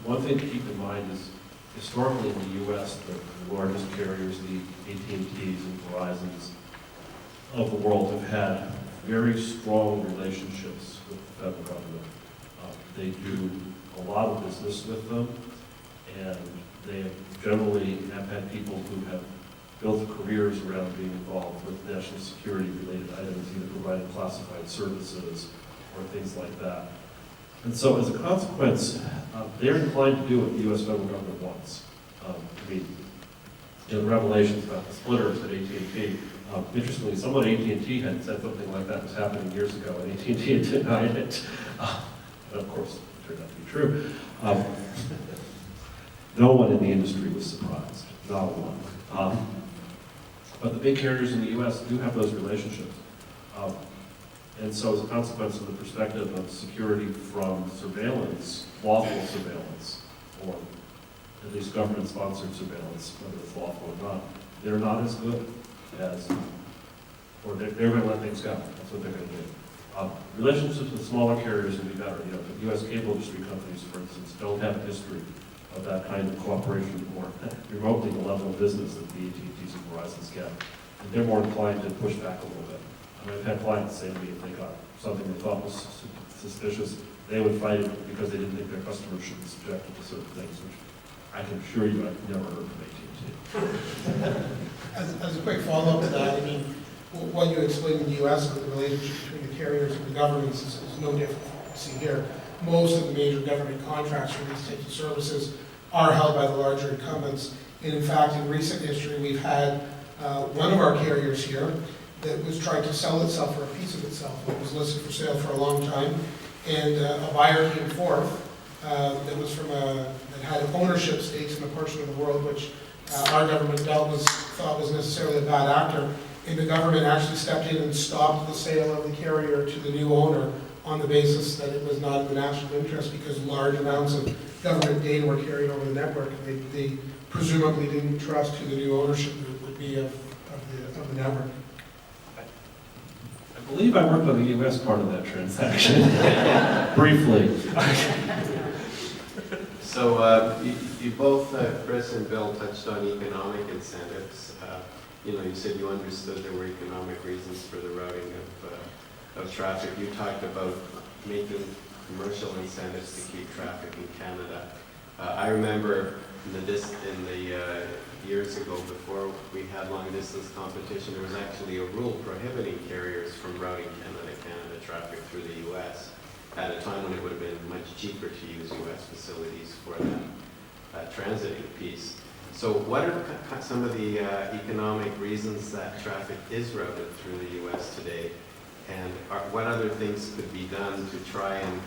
Speaker 8: one thing to keep in mind is historically in the U.S., the largest carriers, the AT&Ts and Verizons of the world have had very strong relationships with the federal government. They do a lot of business with them, and they generally have had people who have built careers around being involved with national security related items, either providing classified services or things like that. And so as a consequence, they're inclined to do what the U.S. federal government wants. The revelations about the splitters at AT&T, interestingly, someone at AT&T had said something like that was happening years ago, and AT&T had denied it. And of course, it turned out to be true. No one in the industry was surprised, not one. But the big carriers in the U.S. do have those relationships. And so as a consequence of the perspective of security from surveillance, lawful surveillance, or at least government-sponsored surveillance, whether it's lawful or not, they're not as good as, or they're going to let things go. That's what they're going to do. Relationships with smaller carriers would be better. The U.S. cable industry companies, for instance, don't have a history of that kind of cooperation or remotely the level of business that the AT&Ts and Verizons get. And they're more inclined to push back a little bit. I've had clients say to me if they got something they thought was suspicious, they would fight it because they didn't think their customers should be subjected to certain things, which I can assure you I've never heard from AT&T.
Speaker 9: As a quick follow-up to that, I mean, what you explained in the U.S. with the relationship between the carriers and the governments is no different from what we see here. Most of the major government contracts for these types of services are held by the larger incumbents. And in fact, in recent history, we've had one of our carriers here that was trying to sell itself or a piece of itself. It was listed for sale for a long time. And a buyer came forth that was from that had ownership stakes in a portion of the world which our government thought was necessarily a bad actor. And the government actually stepped in and stopped the sale of the carrier to the new owner on the basis that it was not in the national interest because large amounts of government data were carried over the network, and they presumably didn't trust who the new ownership group would be of the network.
Speaker 8: I believe I worked on the US part of that transaction, briefly.
Speaker 6: So you both, Chris and Bill, touched on economic incentives. You said you understood there were economic reasons for the routing of traffic. You talked about making commercial incentives to keep traffic in Canada. I remember in the years ago, before we had long distance competition, there was actually a rule prohibiting carriers from routing Canada traffic through the US at a time when it would have been much cheaper to use US facilities for that transiting piece. So what are some of the economic reasons that traffic is routed through the US today? And what other things could be done to try and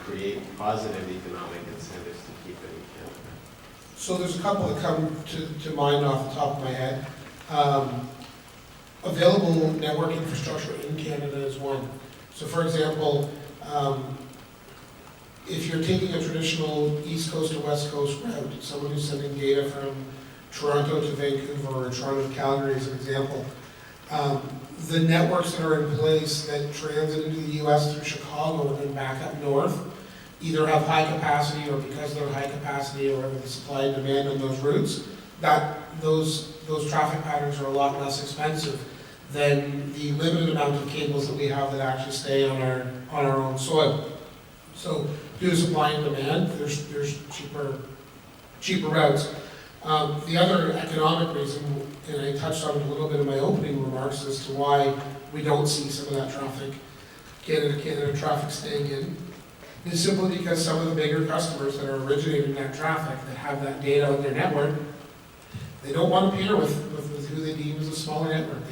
Speaker 6: create positive economic incentives to keep it in Canada?
Speaker 9: So there's a couple that come to mind off the top of my head. Available network infrastructure in Canada is one. So for example, if you're taking a traditional East Coast or West Coast route, someone who's sending data from Toronto to Vancouver or Toronto to Calgary as an example, the networks that are in place that transit into the US through Chicago and then back up north either have high capacity, or because they're high capacity or the supply and demand on those routes, that those traffic patterns are a lot less expensive than the limited amount of cables that we have that actually stay on our own soil. So due to supply and demand, there's cheaper routes. The other economic reason, and I touched on it a little bit in my opening remarks as to why we don't see some of that traffic, Canada traffic staying in, is simply because some of the bigger customers that are originating that traffic, that have that data on their network, they don't want to peer with who they deem as a smaller network.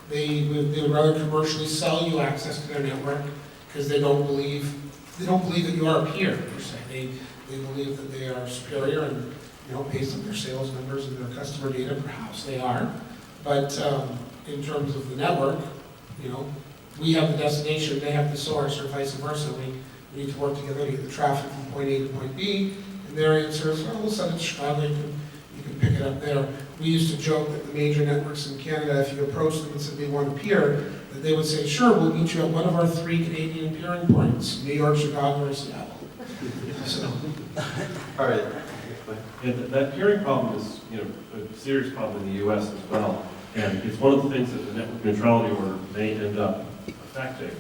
Speaker 9: They would rather commercially sell you access to their network because they don't believe that you are a peer per se. They believe that they are superior, and based on their sales numbers and their customer data, perhaps they are. But in terms of the network, we have the destination, they have the source, or vice versa. We need to work together to get the traffic from point A to point B, and their answer is, we'll send it to Chicago, you can pick it up there. We used to joke that the major networks in Canada, if you approached them and said they want to peer, that they would say, sure, we'll meet you at one of our 3 Canadian peering points, New York, Chicago, or Seattle. So.
Speaker 6: All right.
Speaker 8: Yeah, that peering problem is, a serious problem in the US as well. And it's one of the things that the network neutrality order may end up affecting,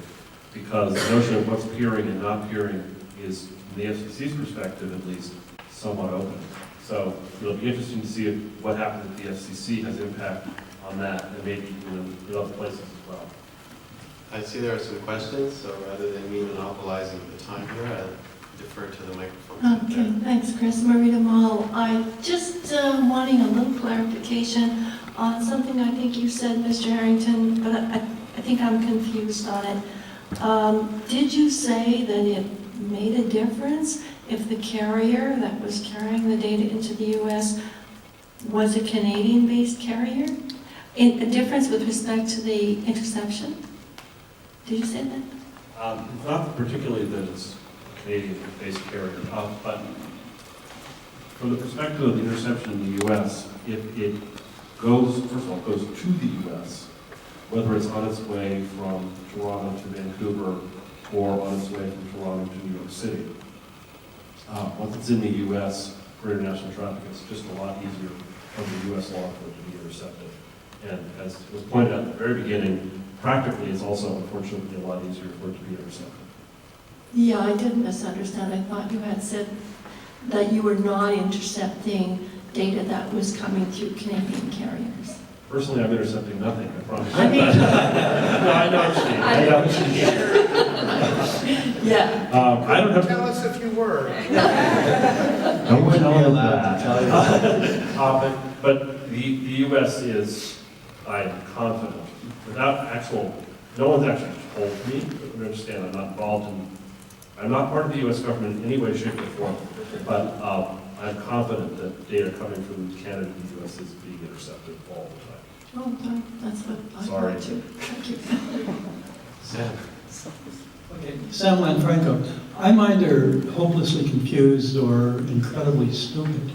Speaker 8: because the notion of what's peering and not peering is, from the FCC's perspective at least, somewhat open. So it'll be interesting to see if what happens if the FCC has impact on that, and maybe in other places as well.
Speaker 6: I see there are some questions, so rather than me monopolizing the time here, I'll defer to the microphone.
Speaker 10: Okay, thanks, Chris. Marita Mall. I just wanting a little clarification on something I think you said, Mr. Harrington, but I think I'm confused on it. Did you say that it made a difference if the carrier that was carrying the data into the U.S. was a Canadian-based carrier? A difference with respect to the interception? Did you say that?
Speaker 8: Not particularly that it's a Canadian-based carrier, but from the perspective of the interception in the U.S., if it goes, first of all, goes to the U.S., whether it's on its way from Toronto to Vancouver or on its way from Toronto to New York City. Once it's in the U.S. for international traffic, it's just a lot easier under the U.S. law for it to be intercepted. And as was pointed out at the very beginning, practically it's also unfortunately a lot easier for it to be intercepted.
Speaker 10: Yeah, I did misunderstand. I thought you had said that you were not intercepting data that was coming through Canadian carriers.
Speaker 8: Personally, I'm intercepting nothing, I promise.
Speaker 10: I mean,
Speaker 8: no, I know what you mean. I know what you mean.
Speaker 10: Yeah.
Speaker 8: I don't have
Speaker 9: Tell us if you were.
Speaker 8: I wouldn't be allowed to tell you. But the U.S. is, I'm confident, without no one's actually told me, but understand I'm not involved I'm not part of the U.S. government in any way, shape, or form, but I'm confident that data coming from Canada to the U.S. is being intercepted all the time.
Speaker 10: Oh, that's what I
Speaker 8: Sorry.
Speaker 10: thought too. Thank you.
Speaker 6: Sam.
Speaker 11: Okay, Sam Lanfranco. I'm either hopelessly confused or incredibly stupid.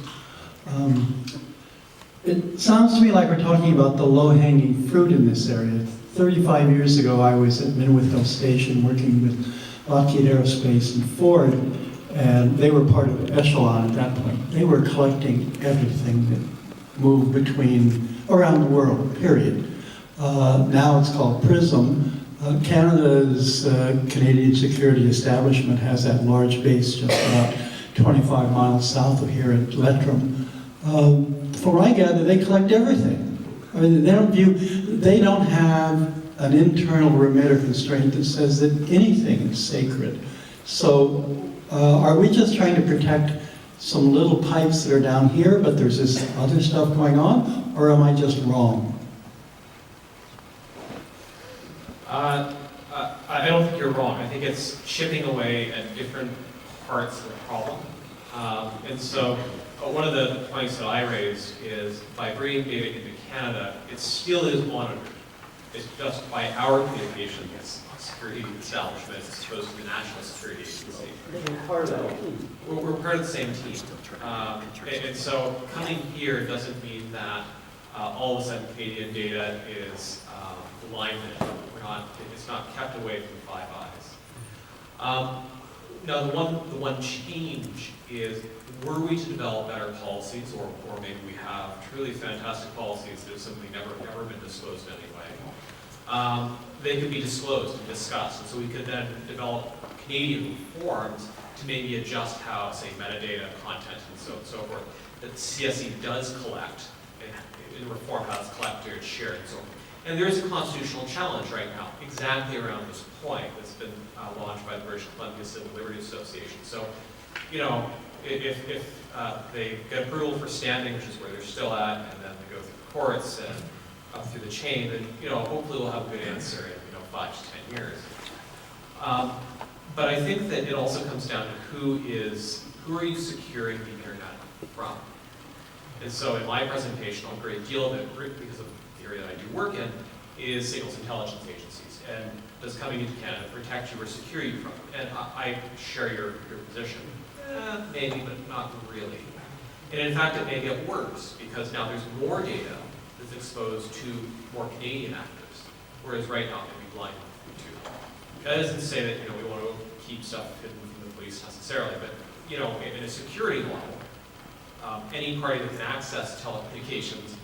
Speaker 11: It sounds to me like we're talking about the low-hanging fruit in this area. 35 years ago, I was at Minwood Hill Station working with Lockheed Aerospace and Ford, and they were part of Echelon at that point. They were collecting everything that moved around the world, period. Now it's called PRISM. Canada's Canadian Security Establishment has that large base just about 25 miles south of here at Lettram. From what I gather, they collect everything. I mean, they don't have an internal remitter constraint that says that anything is sacred. So are we just trying to protect some little pipes that are down here, but there's this other stuff going on, or am I just wrong?
Speaker 7: I don't think you're wrong. I think it's chipping away at different parts of the problem. And so one of the points that I raised is by bringing data into Canada, it still is monitored. It's just by our communications security establishment as opposed to the National Security Agency.
Speaker 11: We're part of that team.
Speaker 7: We're part of the same team. And so coming here doesn't mean that all of a sudden Canadian data is blinded. It's not kept away from the Five Eyes. Now, the one change is, were we to develop better policies, or maybe we have truly fantastic policies that have simply never been disclosed anyway, they could be disclosed and discussed, and so we could then develop Canadian reforms to maybe adjust how, say, metadata, content, and so forth, that CSE does collect, and reform how it's collected and shared, and so forth. And there is a constitutional challenge right now, exactly around this point, that's been launched by the British Columbia Civil Liberties Association. So, you know, if they get approval for standing, which is where they're still at, and then they go through the courts and up through the chain, then, you know, hopefully we'll have a good answer in, 5 to 10 years. But I think that it also comes down to who are you securing the internet from? And so in my presentation, a great deal of it, because of the area that I do work in, is signals intelligence agencies. And does coming into Canada protect you or secure you from it? And I share your position. Maybe, but not really. And in fact, it may get worse, because now there's more data that's exposed to more Canadian actors, whereas right now it may be blind to. That doesn't say that, we want to keep stuff hidden from the police necessarily, but, in a security model, any party that can access telecommunications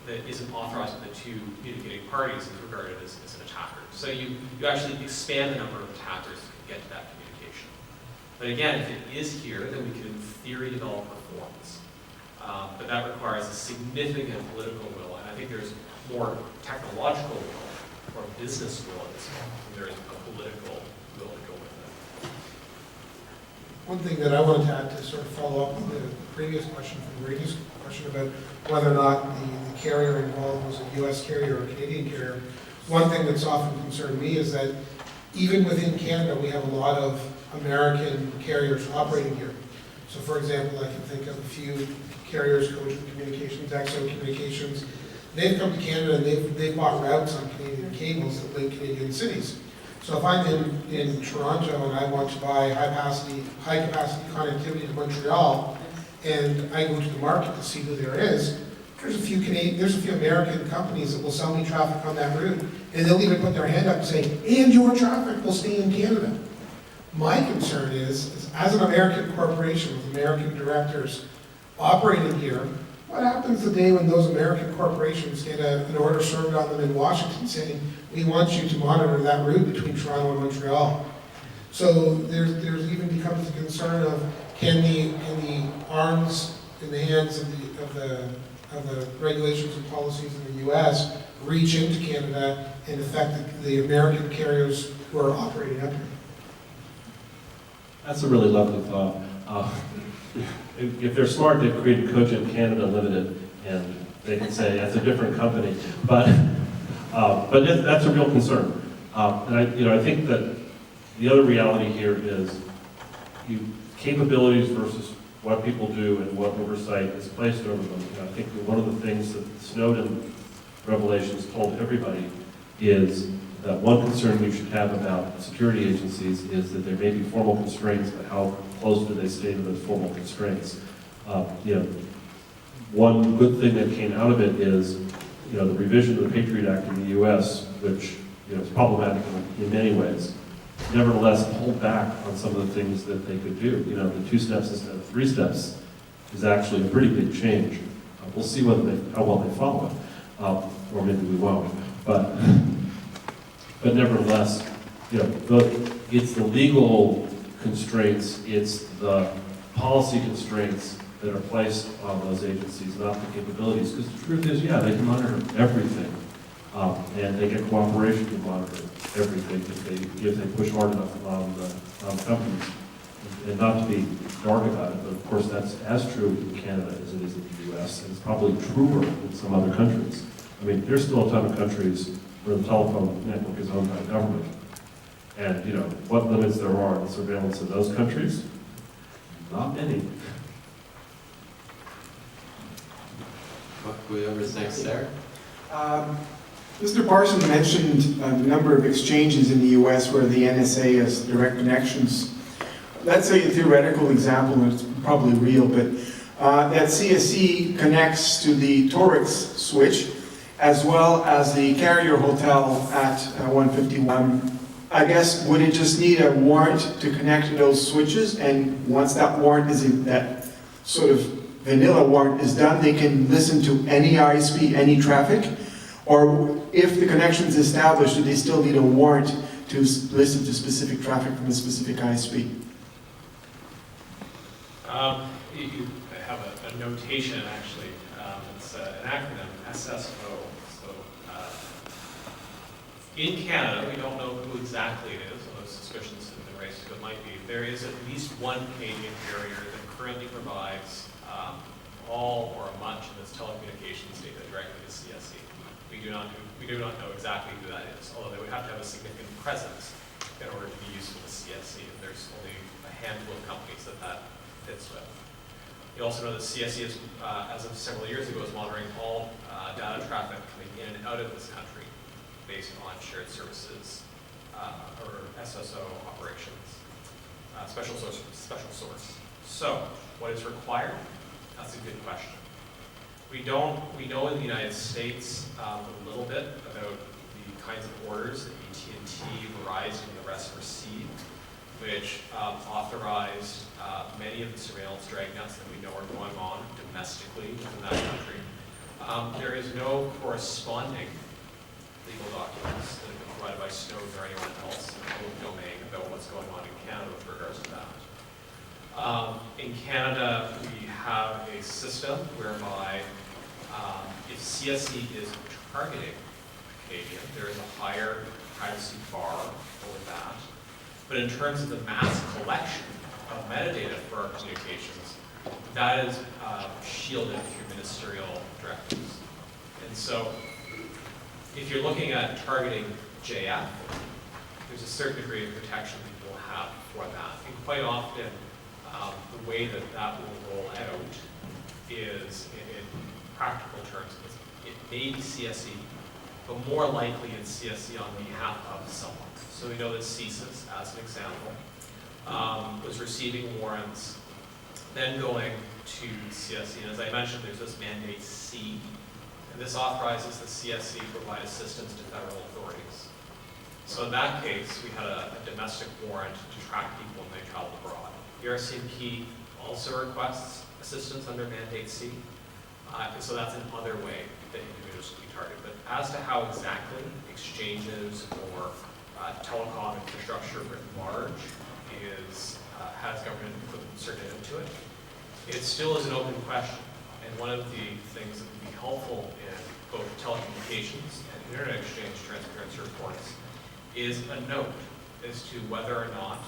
Speaker 7: that isn't authorized by the two communicating parties is regarded as an attacker. So you actually expand the number of attackers that can get to that communication. But again, if it is here, then we can in theory develop reforms. But that requires a significant political will, and I think there's more technological will or business will at this point than there is a political will to go with it.
Speaker 9: One thing that I wanted to add to sort of follow up on the previous question from Brady's question about whether or not the carrier involved was a U.S. carrier or a Canadian carrier. One thing that's often concerned me is that even within Canada, we have a lot of American carriers operating here. So for example, I can think of a few carriers, Cogent Communications, XO Communications. They've come to Canada and they've bought routes on Canadian cables that link Canadian cities. So if I'm in Toronto and I want to buy high capacity connectivity to Montreal, and I go to the market to see who there is, there's a few American companies that will sell me traffic on that route, and they'll even put their hand up and say, and your traffic will stay in Canada. My concern is as an American corporation with American directors operating here, what happens the day when those American corporations get an order served on them in Washington saying, we want you to monitor that route between Toronto and Montreal? So there's even becomes the concern of can the arms in the hands of the regulations and policies in the U.S. reach into Canada and affect the American carriers who are operating up here?
Speaker 8: That's a really lovely thought. If they're smart, they've created Cogent Canada Limited, and they can say that's a different company. But that's a real concern. And I think that the other reality here is capabilities versus what people do and what oversight is placed over them. I think that one of the things that Snowden revelations told everybody is that one concern you should have about security agencies is that there may be formal constraints, but how close do they stay to those formal constraints? One good thing that came out of it is, the revision of the Patriot Act in the U.S., which is problematic in many ways, nevertheless pulled back on some of the things that they could do. The 2 steps instead of 3 steps is actually a pretty big change. We'll see how well they follow it, or maybe we won't. But nevertheless, it's the legal constraints, it's the policy constraints that are placed on those agencies, not the capabilities. Because the truth is, they can monitor everything, and they get cooperation to monitor everything if they push hard enough on the companies. And not to be dark about it, but of course that's as true in Canada as it is in the U.S., and it's probably truer in some other countries. I mean, there's still a ton of countries where the telephone network is owned by government. And, what limits there are on surveillance in those countries? Not many.
Speaker 6: Whoever's next there.
Speaker 3: Mr. Parsons mentioned a number of exchanges in the U.S. where the NSA has direct connections. That's a theoretical example, and it's probably real, but that CSE connects to the TorIX switch, as well as the carrier hotel at 151. I guess, would it just need a warrant to connect to those switches? And once that warrant is in, that sort of vanilla warrant is done, they can listen to any ISP, any traffic? Or if the connection is established, do they still need a warrant to listen to specific traffic from a specific ISP?
Speaker 7: You have a notation, actually. It's an acronym, SSO. So in Canada, we don't know who exactly it is, although suspicions have been raised who it might be. There is at least one Canadian carrier that currently provides all or much of its telecommunications data directly to CSE. We do not know exactly who that is, although they would have to have a significant presence in order to be useful to CSE. And there's only a handful of companies that fits with. You also know that CSE is, as of several years ago, is monitoring all data traffic coming in and out of this country based on shared services or SSO operations, special source. So, what is required? That's a good question. We know in the United States a little bit about the kinds of orders that AT&T, Verizon, and the rest received, which authorized many of the surveillance dragnets that we know are going on domestically within that country. There is no corresponding legal documents that have been provided by Snowden or anyone else in the public domain about what's going on in Canada with regards to that. In Canada, we have a system whereby if CSE is targeting Canadian, there is a higher privacy bar for that. But in terms of the mass collection of metadata for our communications, that is shielded through ministerial directives. And so, if you're looking at targeting JF, there's a certain degree of protection that you'll have for that. And quite often, the way that will roll out is, in practical terms, it may be CSE, but more likely it's CSE on behalf of someone. So we know that CSIS, as an example, was receiving warrants, then going to CSE. And as I mentioned, there's this mandate C, and this authorizes the CSE to provide assistance to federal authorities. So in that case, we had a domestic warrant to track people when they traveled abroad. The RCMP also requests assistance under mandate C, and so that's another way that individuals can be targeted. But as to how exactly exchanges or telecom infrastructure writ large has government inserted into it, it still is an open question. And one of the things that would be helpful in both telecommunications and internet exchange transparency reports is a note as to whether or not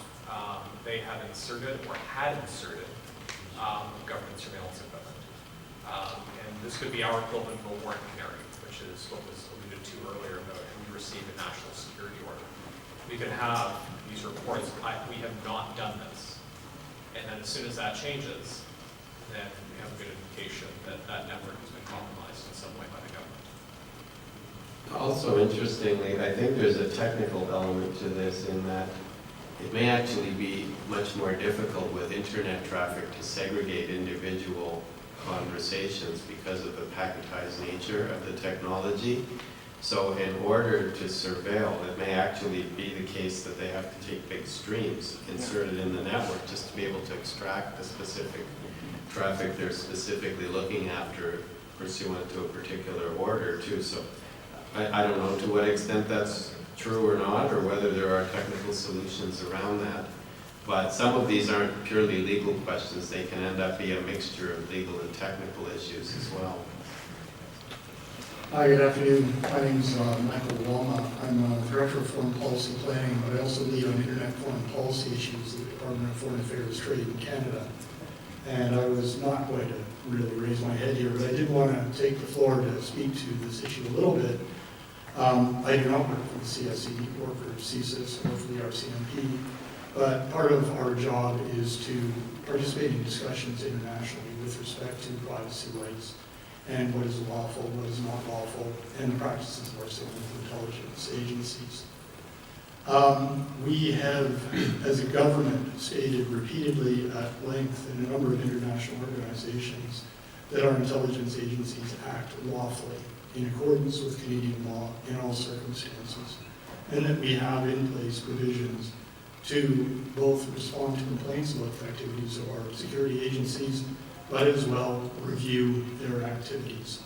Speaker 7: they have inserted or had inserted government surveillance equipment. And this could be our equivalent of a warrant canary, which is what was alluded to earlier about who received a national security order. We could have these reports, we have not done this. And then as soon as that changes, then we have a good indication that that network has been compromised in some way by the government.
Speaker 6: Also, interestingly, I think there's a technical element to this in that it may actually be much more difficult with internet traffic to segregate individual conversations because of the packetized nature of the technology. So in order to surveil, it may actually be the case that they have to take big streams inserted in the network just to be able to extract the specific traffic they're specifically looking after pursuant to a particular order too. So I don't know to what extent that's true or not, or whether there are technical solutions around that. But some of these aren't purely legal questions. They can end up being a mixture of legal and technical issues as well.
Speaker 12: Hi, good afternoon. My name is Michael Walma. I'm Director of Foreign Policy Planning, but I also lead on Internet foreign policy issues at the Department of Foreign Affairs Trade in Canada. And I was not going to really raise my head here, but I did want to take the floor to speak to this issue a little bit. I do not work for the CSE or for CSIS or for the RCMP, but part of our job is to participate in discussions internationally with respect to privacy rights and what is lawful, what is not lawful, and the practices of our civil intelligence agencies. We have, as a government, stated repeatedly at length in a number of international organizations that our intelligence agencies act lawfully in accordance with Canadian law in all circumstances, and that we have in place provisions to both respond to complaints about the activities of our security agencies, but as well review their activities.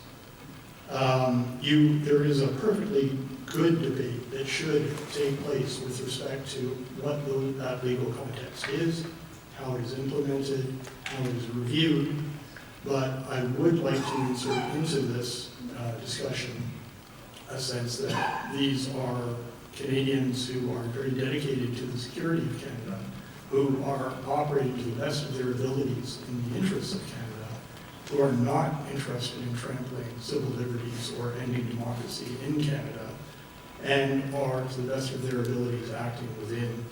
Speaker 12: There is a perfectly good debate that should take place with respect to what that legal context is, how it is implemented, how it is reviewed, but I would like to insert into this discussion a sense that these are Canadians who are very dedicated to the security of Canada, who are operating to the best of their abilities in the interests of Canada, who are not interested in trampling civil liberties or ending democracy in Canada, and are, to the best of their abilities, acting within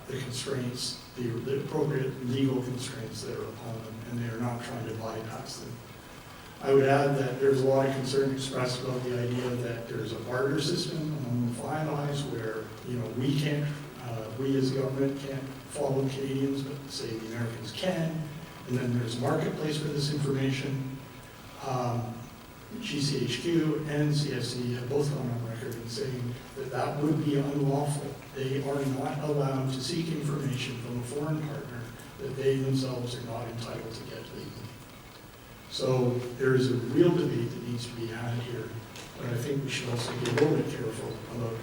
Speaker 12: the constraints, the appropriate legal constraints that are upon them, and they are not trying to bypass them. I would add that there's a lot of concern expressed about the idea that there's a barter system among the Five Eyes where, we can't, we as a government can't follow Canadians, but say the Americans can, and then there's a marketplace for this information. GCHQ and CSE have both gone on record in saying that that would be unlawful. They are not allowed to seek information from a foreign partner that they themselves are not entitled to get legally. So there is a real debate that needs to be had here, but I think we should also be a little bit careful about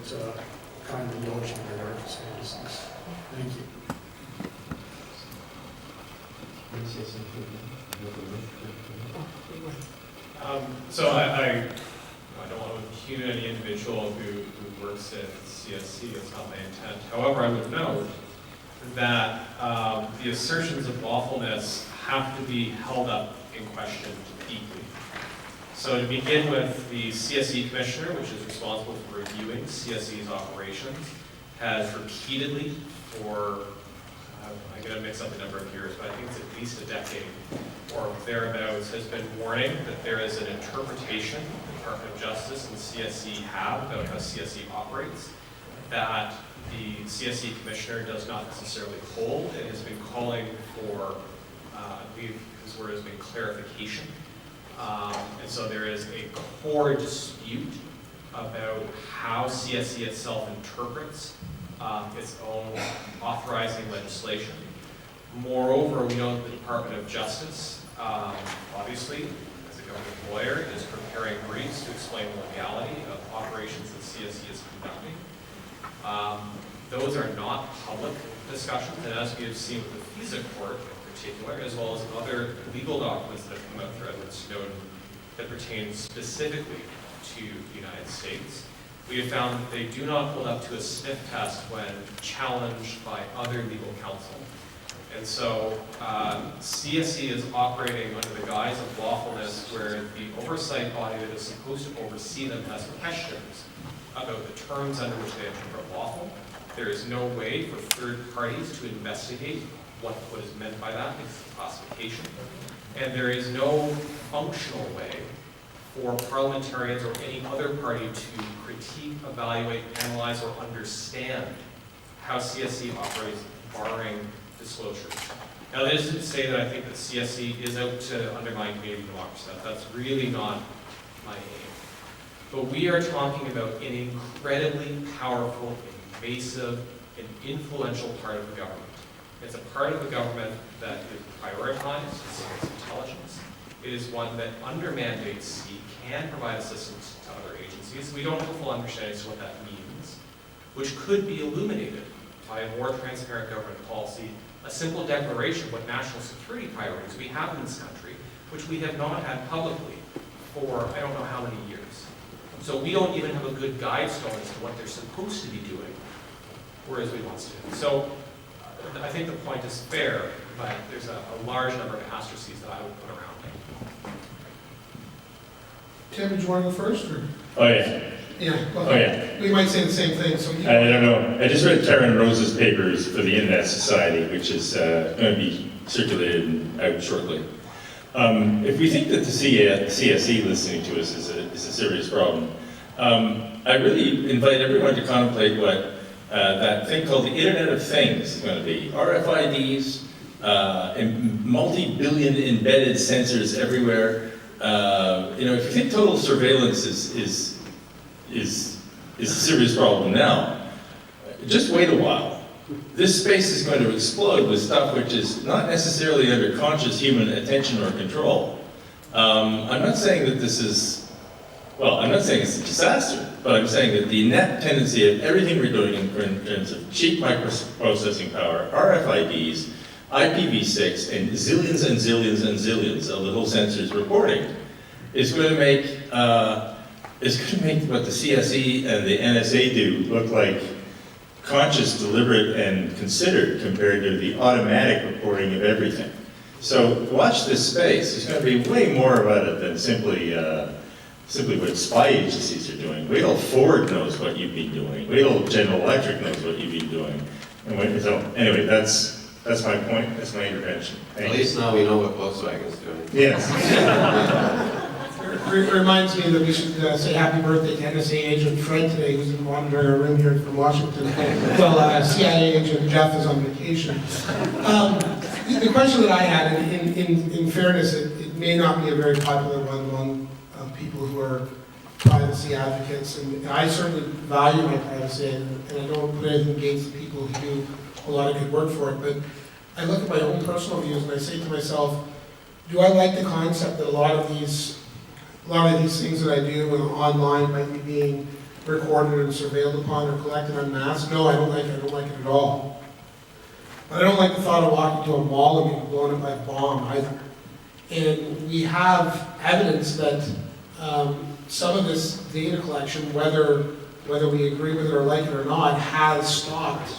Speaker 12: kind of indulging in our darkest fantasies. Thank you.
Speaker 7: So I don't want to impugn any individual who works at CSC. It's not my intent. However, I would note that the assertions of lawfulness have to be held up in question deeply. So to begin with, the CSE Commissioner, which is responsible for reviewing CSE's operations, has repeatedly for, I'm going to mix up the number of years, but I think it's at least a decade or thereabouts, has been warning that there is an interpretation the Department of Justice and CSE have about how CSE operates that the CSE Commissioner does not necessarily hold, and has been calling for, his word has been clarification. And so there is a core dispute about how CSE itself interprets its own authorizing legislation. Moreover, we know that the Department of Justice, obviously, as a government lawyer, is preparing briefs to explain the legality of operations that CSE is conducting. Those are not public discussions, and as we have seen with the FISA court in particular, as well as other legal documents that have come out through Edward Snowden that pertain specifically to the United States, we have found that they do not hold up to a sniff test when challenged by other legal counsel. And so CSE is operating under the guise of lawfulness, where the oversight body that is supposed to oversee them has questions about the terms under which they interpret lawful. There is no way for third parties to investigate what is meant by that, it's classification. And there is no functional way for parliamentarians or any other party to critique, evaluate, analyze, or understand how CSE operates, barring disclosures. Now, that isn't to say that I think that CSE is out to undermine community democracy. That's really not my aim. But we are talking about an incredibly powerful, invasive, and influential part of the government. It's a part of the government that is prioritized, it's intelligence. It is one that under mandate C can provide assistance to other agencies. We don't have a full understanding of what that means, which could be illuminated by a more transparent government policy, a simple declaration of what national security priorities we have in this country, which we have not had publicly for I don't know how many years. So we don't even have a good guide stone as to what they're supposed to be doing, whereas we want to. So I think the point is fair, but there's a large number of asterisks that I would put around it.
Speaker 9: Tim, did you want to go first, or?
Speaker 13: Oh, yeah.
Speaker 9: Yeah, well,
Speaker 13: Oh, yeah.
Speaker 9: we might say the same thing, so you.
Speaker 13: I don't know. I just read Karen Rose's papers for the Internet Society, which is going to be circulated and out shortly. If we think that the CSE listening to us is a serious problem, I really invite everyone to contemplate what that thing called the Internet of Things is going to be. RFIDs, and multi-billion embedded sensors everywhere. If you think total surveillance is a serious problem now, just wait a while. This space is going to explode with stuff which is not necessarily under conscious human attention or control. I'm not saying that this is, I'm not saying it's a disaster, but I'm saying that the net tendency of everything we're doing in terms of cheap microprocessing power, RFIDs, IPv6, and zillions and zillions and zillions of little sensors reporting is going to make what the CSE and the NSA do look like conscious, deliberate, and considered compared to the automatic reporting of everything. So watch this space. There's going to be way more about it than simply what spy agencies are doing. Wait till Ford knows what you've been doing. Wait till General Electric knows what you've been doing. So anyway, that's my point. That's my intervention.
Speaker 6: At least now we know what Volkswagen's doing.
Speaker 13: Yes.
Speaker 9: It reminds me that we should say happy birthday to NSA agent Fred today, who's monitoring our room here from Washington. Well, CIA agent Jeff is on vacation. The question that I had, and in fairness, it may not be a very popular one among people who are privacy advocates, and I certainly value my privacy, and I don't put anything against the people who do a lot of good work for it, but I look at my own personal views and I say to myself, do I like the concept that a lot of these things that I do online might be being recorded and surveilled upon or collected en masse? No, I don't like it. I don't like it at all. But I don't like the thought of walking to a mall and being blown up by a bomb either. And we have evidence that some of this data collection, whether we agree with it or like it or not, has stopped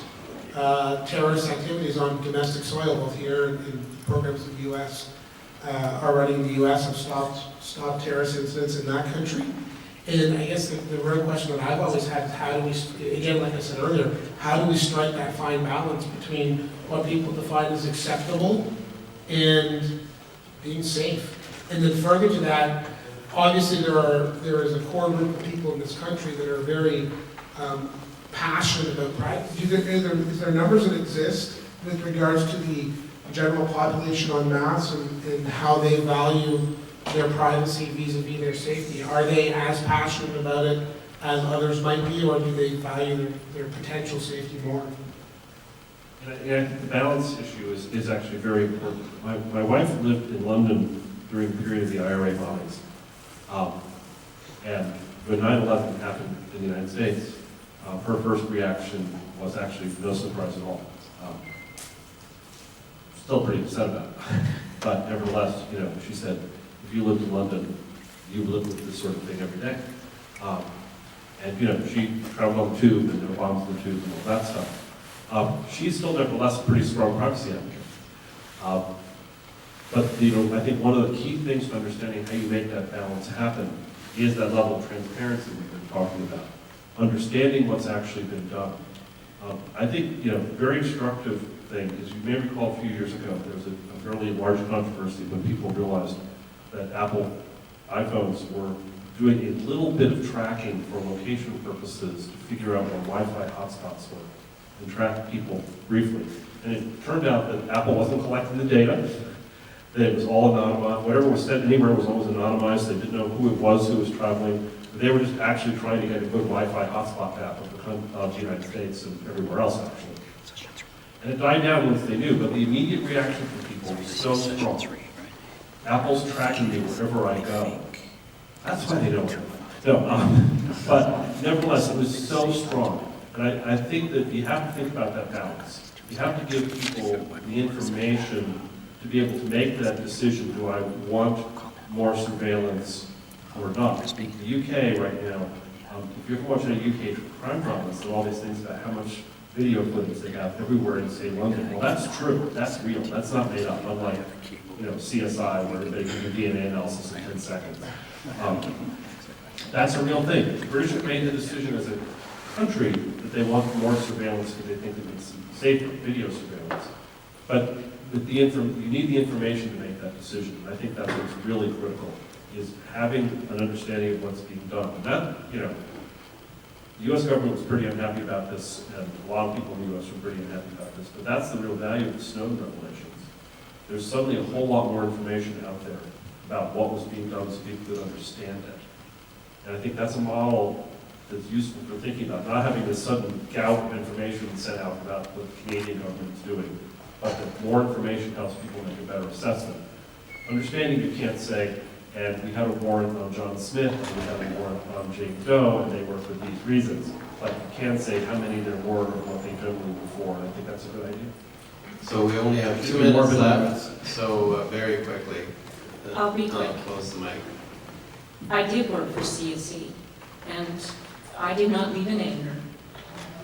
Speaker 9: terrorist activities on domestic soil, both here and in programs in the U.S. Already in the U.S. have stopped terrorist incidents in that country. And I guess the real question that I've always had is how do we, again, like I said earlier, how do we strike that fine balance between what people define as acceptable and being safe? And then further to that, obviously there is a core group of people in this country that are very passionate about privacy. Is there numbers that exist with regards to the general population en masse and how they value their privacy vis-a-vis their safety? Are they as passionate about it as others might be, or do they value their potential safety more?
Speaker 8: And I think the balance issue is actually very important. My wife lived in London during the period of the IRA bombings. And when 9/11 happened in the United States, her first reaction was actually no surprise at all. Still pretty upset about it. But nevertheless, she said, if you lived in London, you lived with this sort of thing every day. And she traveled on the tube and there were bombs in the tube and all that stuff. She's still nevertheless a pretty strong privacy advocate. But I think one of the key things to understanding how you make that balance happen is that level of transparency we've been talking about. Understanding what's actually been done. I think, very instructive thing is, you may recall a few years ago, there was a fairly large controversy when people realized that Apple iPhones were doing a little bit of tracking for location purposes to figure out where Wi-Fi hotspots were and track people briefly. And it turned out that Apple wasn't collecting the data, that it was all anonymized. Whatever was sent anywhere was always anonymized. They didn't know who it was who was traveling. They were just actually trying to get a good Wi-Fi hotspot map of the United States and everywhere else, actually. And it died down once they knew, but the immediate reaction from people was so strong. Apple's tracking me wherever I go. That's why they don't. But nevertheless, it was so strong. And I think that you have to think about that balance. You have to give people the information to be able to make that decision. Do I want more surveillance or not? The UK right now, if you're watching a UK crime dramas, there are all these things about how much video footage they have everywhere in, say, London. Well, that's true. That's real. That's not made up, unlike, CSI, where they can do DNA analysis in 10 seconds. That's a real thing. The British have made the decision as a country that they want more surveillance because they think it makes it safer, video surveillance. But you need the information to make that decision. And I think that's what's really critical, is having an understanding of what's being done. And that, the U.S. government was pretty unhappy about this, and a lot of people in the U.S. were pretty unhappy about this. But that's the real value of the Snowden revelations. There's suddenly a whole lot more information out there about what was being done so people could understand it. And I think that's a model that's useful for thinking about not having this sudden gout of information sent out about what the Canadian government is doing, but that more information helps people make a better assessment. Understanding you can't say, and we had a warrant on John Smith, and we had a warrant on Jane Doe, and they were for these reasons. But you can say how many there were and what they generally were for, and I think that's a good idea.
Speaker 6: So we only have 2 minutes left, so very quickly.
Speaker 14: I'll be quick.
Speaker 6: Close the mic.
Speaker 14: I did work for CIRA, and I did not leave in anger.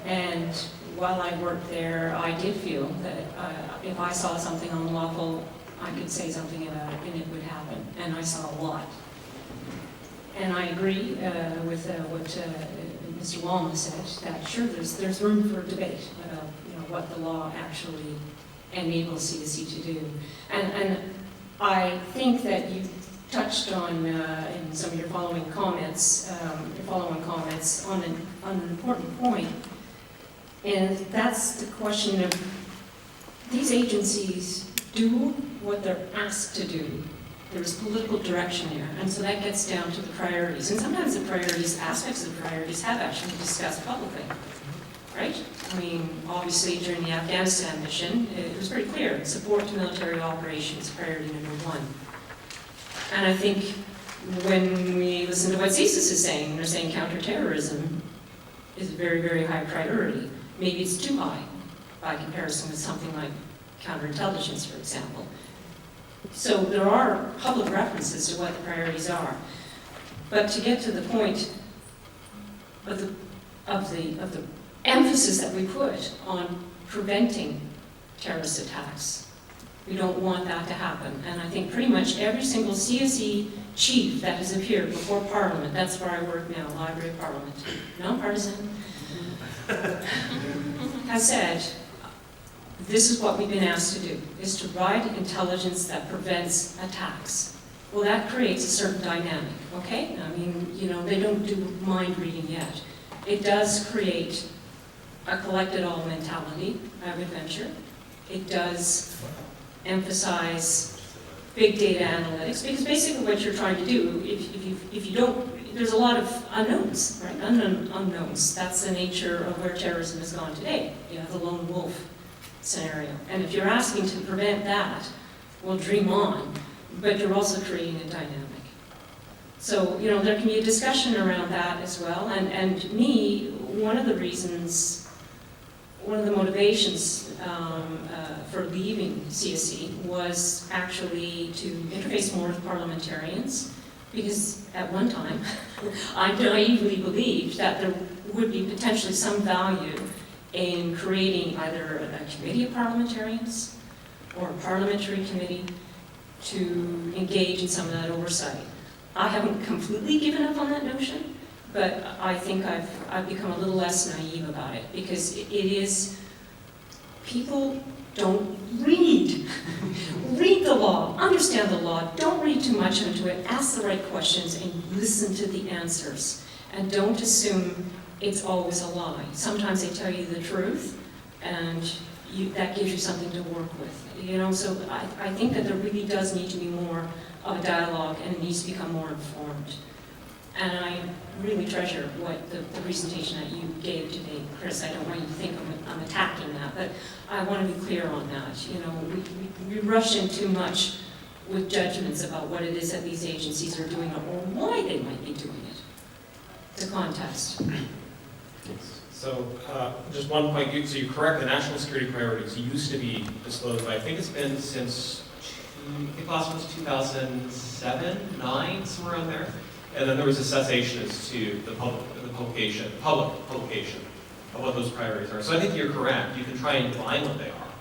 Speaker 14: And while I worked there, I did feel that if I saw something unlawful, I could say something about it and it would happen. And I saw a lot. And I agree with what Mr. Walma said, that sure, there's room for debate about what the law actually enables CIRA to do. And I think that you touched on in some of your following comments on an important point, and that's the question of these agencies do what they're asked to do. There's political direction there, and so that gets down to the priorities. And sometimes the priorities, aspects of the priorities, have actually been discussed publicly, right? I mean, obviously during the Afghanistan mission, it was very clear: support to military operations, priority number 1. And I think when we listen to what CISIS is saying, they're saying counterterrorism is a very, very high priority. Maybe it's too high by comparison with something like counterintelligence, for example. So there are public references to what the priorities are. But to get to the point of the emphasis that we put on preventing terrorist attacks, we don't want that to happen. And I think pretty much every single CSE chief that has appeared before Parliament, that's where I work now, Library of Parliament, non-partisan, has said, this is what we've been asked to do, is to provide intelligence that prevents attacks. Well, that creates a certain dynamic, okay? I mean, they don't do mind reading yet. It does create a collect-it-all mentality, I would venture. It does emphasize big data analytics, because basically what you're trying to do, if you don't, there's a lot of unknowns, right? Unknowns. That's the nature of where terrorism has gone today. You have the lone wolf scenario. And if you're asking to prevent that, well, dream on, but you're also creating a dynamic. So, there can be a discussion around that as well. And me, one of the motivations for leaving CSE was actually to interface more with parliamentarians, because at one time, I naively believed that there would be potentially some value in creating either a committee of parliamentarians or a parliamentary committee to engage in some of that oversight. I haven't completely given up on that notion, but I think I've become a little less naive about it, because it is people don't read. Read the law, understand the law, don't read too much into it, ask the right questions and listen to the answers. And don't assume it's always a lie. Sometimes they tell you the truth and that gives you something to work with. You know, so I think that there really does need to be more of a dialogue and it needs to become more informed. And I really treasure what the presentation that you gave today, Chris. I don't want you to think I'm attacking that, but I want to be clear on that. You know, we rush in too much with judgments about what it is that these agencies are doing or why they might be doing it. The context.
Speaker 7: So just one point, so you're correct, the national security priorities used to be disclosed, but I think it's been since, I think last one was 2007, 9, somewhere around there. And then there was a cessation as to the public publication of what those priorities are. So I think you're correct, you can try and define what they are,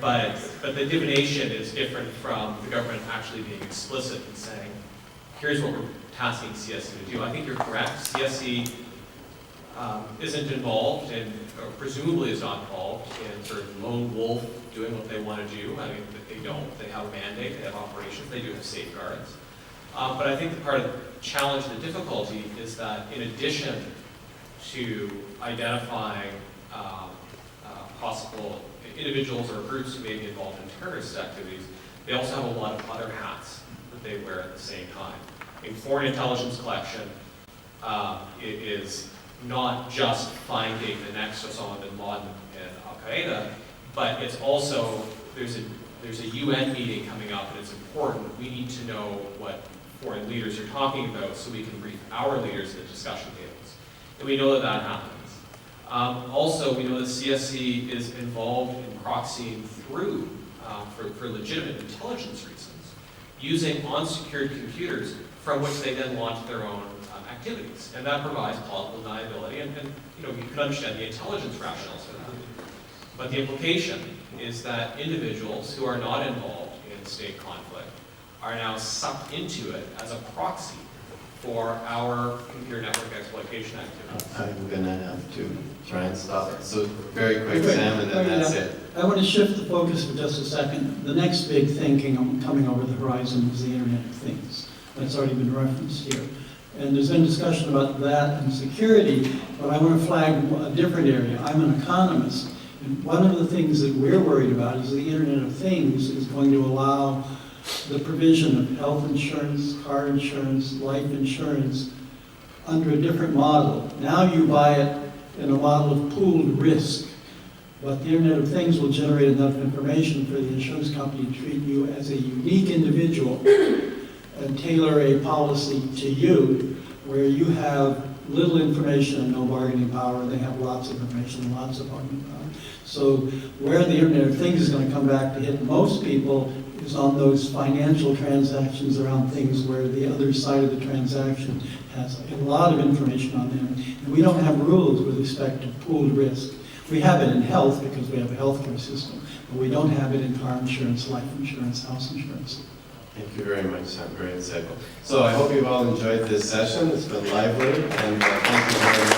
Speaker 7: but the divination is different from the government actually being explicit and saying, here's what we're tasking CSC to do. I think you're correct, CSC isn't involved and presumably is not involved in sort of lone wolf doing what they want to do. I mean, they don't. They have a mandate, they have operations, they do have safeguards. But I think the part of the challenge and the difficulty is that in addition to identifying possible individuals or groups who may be involved in terrorist activities, they also have a lot of other hats that they wear at the same time. In foreign intelligence collection, it is not just finding the next Osama bin Laden and Al-Qaeda, but it's also, there's a UN meeting coming up and it's important. We need to know what foreign leaders are talking about so we can brief our leaders at discussion tables. And we know that that happens. Also, we know that CSC is involved in proxying through, for legitimate intelligence reasons, using unsecured computers from which they then launch their own activities. And that provides plausible deniability, and you know, you can understand the intelligence rationales for that. But the implication is that individuals who are not involved in state conflict are now sucked into it as a proxy for our computer network exploitation activities.
Speaker 6: I'm going to have to try and stop it. So very quick, Sam, and then that's it.
Speaker 11: I want to shift the focus for just a second. The next big thing coming over the horizon is the Internet of Things. That's already been referenced here. And there's been discussion about that and security, but I want to flag a different area. I'm an economist, and one of the things that we're worried about is the Internet of Things is going to allow the provision of health insurance, car insurance, life insurance under a different model. Now you buy it in a model of pooled risk, but the Internet of Things will generate enough information for the insurance company to treat you as a unique individual and tailor a policy to you where you have little information and no bargaining power. They have lots of information and lots of bargaining power. So where the Internet of Things is going to come back to hit most people is on those financial transactions around things where the other side of the transaction has a lot of information on them. And we don't have rules with respect to pooled risk. We have it in health because we have a healthcare system, but we don't have it in car insurance, life insurance, house insurance.
Speaker 6: Thank you very much, Sam. Very insightful. So I hope you've all enjoyed this session. It's been lively, and thank you very much.